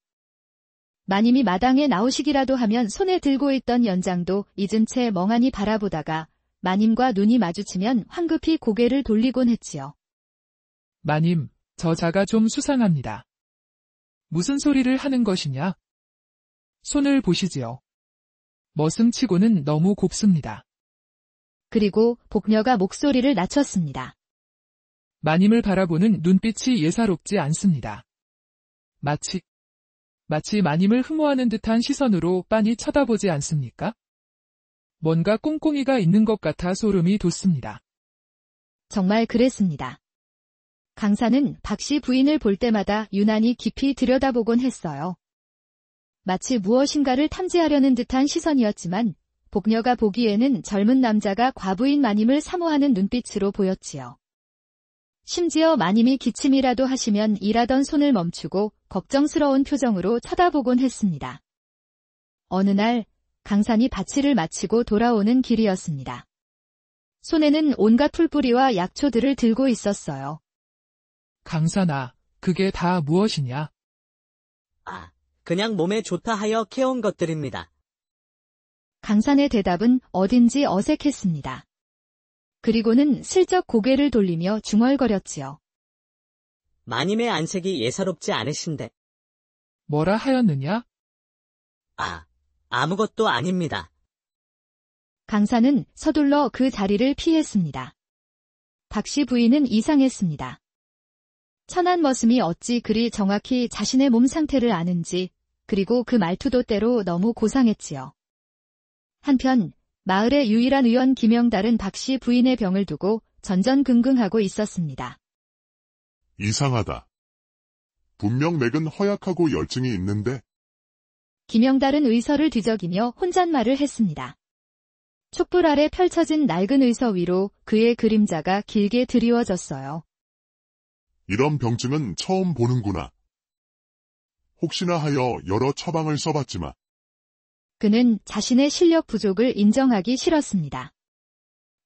마님이 마당에 나오시기라도 하면 손에 들고 있던 연장도 잊은 채 멍하니 바라보다가 마님과 눈이 마주치면 황급히 고개를 돌리곤 했지요. 마님, 저 자가 좀 수상합니다. 무슨 소리를 하는 것이냐? 손을 보시지요. 머슴치고는 너무 곱습니다. 그리고 복녀가 목소리를 낮췄습니다. 마님을 바라보는 눈빛이 예사롭지 않습니다. 마치 마님을 흠모하는 듯한 시선으로 빤히 쳐다보지 않습니까? 뭔가 꿍꿍이가 있는 것 같아 소름이 돋습니다. 정말 그랬습니다. 강산은 박씨 부인을 볼 때마다 유난히 깊이 들여다보곤 했어요. 마치 무엇인가를 탐지하려는 듯한 시선이었지만 복녀가 보기에는 젊은 남자가 과부인 마님을 사모하는 눈빛으로 보였지요. 심지어 마님이 기침이라도 하시면 일하던 손을 멈추고 걱정스러운 표정으로 쳐다보곤 했습니다. 어느 날 강산이 밭일을 마치고 돌아오는 길이었습니다. 손에는 온갖 풀뿌리와 약초들을 들고 있었어요. 강산아, 그게 다 무엇이냐? 그냥 몸에 좋다 하여 캐온 것들입니다. 강산의 대답은 어딘지 어색했습니다. 그리고는 슬쩍 고개를 돌리며 중얼거렸지요. 마님의 안색이 예사롭지 않으신데. 뭐라 하였느냐? 아무것도 아닙니다. 강사는 서둘러 그 자리를 피했습니다. 박씨 부인은 이상했습니다. 천안 머슴이 어찌 그리 정확히 자신의 몸 상태를 아는지, 그리고 그 말투도 때로 너무 고상했지요. 한편 마을의 유일한 의원 김영달은 박씨 부인의 병을 두고 전전긍긍하고 있었습니다. 이상하다. 분명 맥은 허약하고 열증이 있는데 김영달은 의서를 뒤적이며 혼잣말을 했습니다. 촛불 아래 펼쳐진 낡은 의서 위로 그의 그림자가 길게 드리워졌어요. 이런 병증은 처음 보는구나. 혹시나 하여 여러 처방을 써봤지만 그는 자신의 실력 부족을 인정하기 싫었습니다.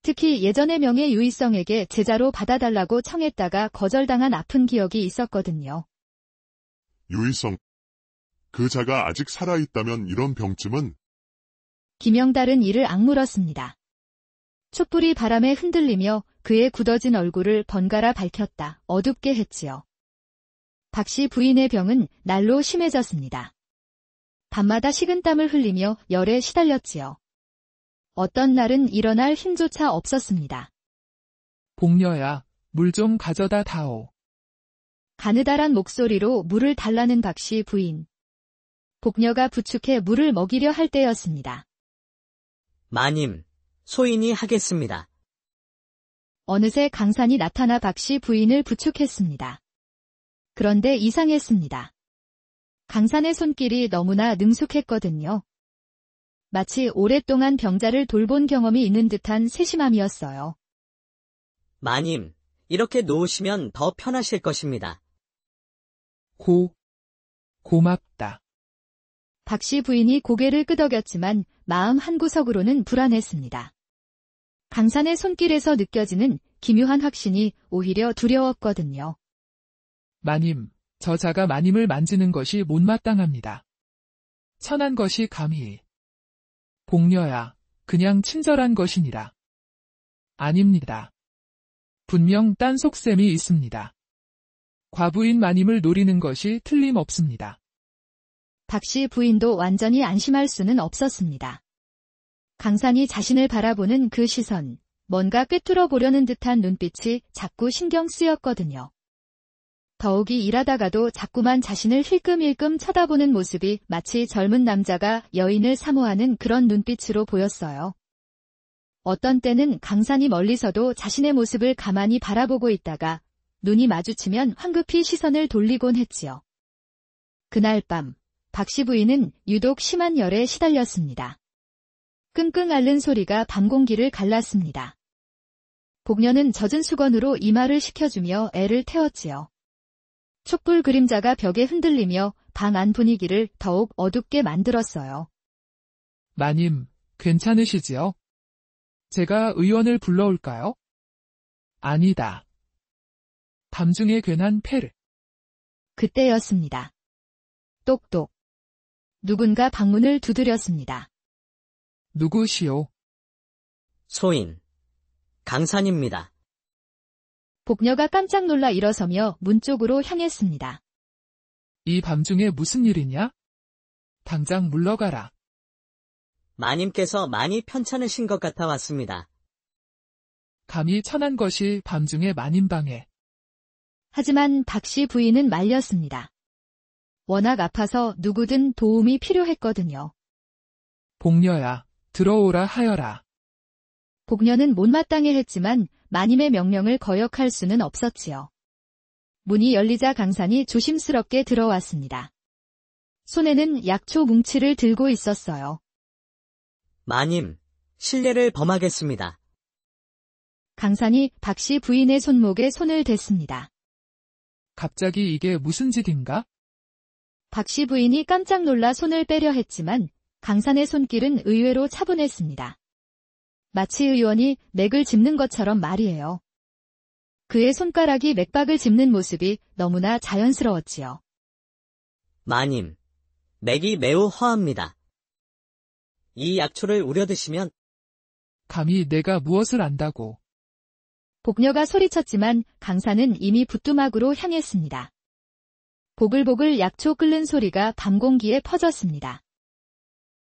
특히 예전의 명예 유의성에게 제자로 받아달라고 청했다가 거절당한 아픈 기억이 있었거든요. 유의성. 그 자가 아직 살아있다면 이런 병쯤은 김영달은 이를 악물었습니다. 촛불이 바람에 흔들리며 그의 굳어진 얼굴을 번갈아 밝혔다 어둡게 했지요. 박씨 부인의 병은 날로 심해졌습니다. 밤마다 식은땀을 흘리며 열에 시달렸지요. 어떤 날은 일어날 힘조차 없었습니다. 복녀야, 물 좀 가져다 다오. 가느다란 목소리로 물을 달라는 박씨 부인. 복녀가 부축해 물을 먹이려 할 때였습니다. 마님, 소인이 하겠습니다. 어느새 강산이 나타나 박씨 부인을 부축했습니다. 그런데 이상했습니다. 강산의 손길이 너무나 능숙했거든요. 마치 오랫동안 병자를 돌본 경험이 있는 듯한 세심함이었어요. 마님, 이렇게 놓으시면 더 편하실 것입니다. 고맙다. 박씨 부인이 고개를 끄덕였지만 마음 한구석으로는 불안했습니다. 강산의 손길에서 느껴지는 기묘한 확신이 오히려 두려웠거든요. 마님, 저 자가 마님을 만지는 것이 못마땅합니다. 천한 것이 감히. 복녀야, 그냥 친절한 것이니라. 아닙니다. 분명 딴 속셈이 있습니다. 과부인 마님을 노리는 것이 틀림없습니다. 박씨 부인도 완전히 안심할 수는 없었습니다. 강산이 자신을 바라보는 그 시선, 뭔가 꿰뚫어 보려는 듯한 눈빛이 자꾸 신경 쓰였거든요. 더욱이 일하다가도 자꾸만 자신을 힐끔힐끔 쳐다보는 모습이 마치 젊은 남자가 여인을 사모하는 그런 눈빛으로 보였어요. 어떤 때는 강산이 멀리서도 자신의 모습을 가만히 바라보고 있다가 눈이 마주치면 황급히 시선을 돌리곤 했지요. 그날 밤, 박씨 부인은 유독 심한 열에 시달렸습니다. 끙끙 앓는 소리가 밤 공기를 갈랐습니다. 복녀는 젖은 수건으로 이마를 식혀주며 애를 태웠지요. 촛불 그림자가 벽에 흔들리며 방 안 분위기를 더욱 어둡게 만들었어요. 마님, 괜찮으시지요? 제가 의원을 불러올까요? 아니다. 밤중에 괜한 패를. 그때였습니다. 똑똑. 누군가 방문을 두드렸습니다. 누구시오? 소인. 강산입니다. 복녀가 깜짝 놀라 일어서며 문 쪽으로 향했습니다. 이 밤중에 무슨 일이냐? 당장 물러가라. 마님께서 많이 편찮으신 것 같아 왔습니다. 감히 천한 것이 밤중에 마님 방에. 하지만 박씨 부인은 말렸습니다. 워낙 아파서 누구든 도움이 필요했거든요. 복녀야, 들어오라 하여라. 복녀는 못마땅해 했지만 마님의 명령을 거역할 수는 없었지요. 문이 열리자 강산이 조심스럽게 들어왔습니다. 손에는 약초 뭉치를 들고 있었어요. 마님, 실례를 범하겠습니다. 강산이 박씨 부인의 손목에 손을 댔습니다. 갑자기 이게 무슨 짓인가? 박씨 부인이 깜짝 놀라 손을 빼려 했지만 강산의 손길은 의외로 차분했습니다. 마치 의원이 맥을 짚는 것처럼 말이에요. 그의 손가락이 맥박을 짚는 모습이 너무나 자연스러웠지요. 마님, 맥이 매우 허합니다. 이 약초를 우려드시면 감히 내가 무엇을 안다고. 복녀가 소리쳤지만 강산은 이미 부뚜막으로 향했습니다. 보글보글 약초 끓는 소리가 밤 공기에 퍼졌습니다.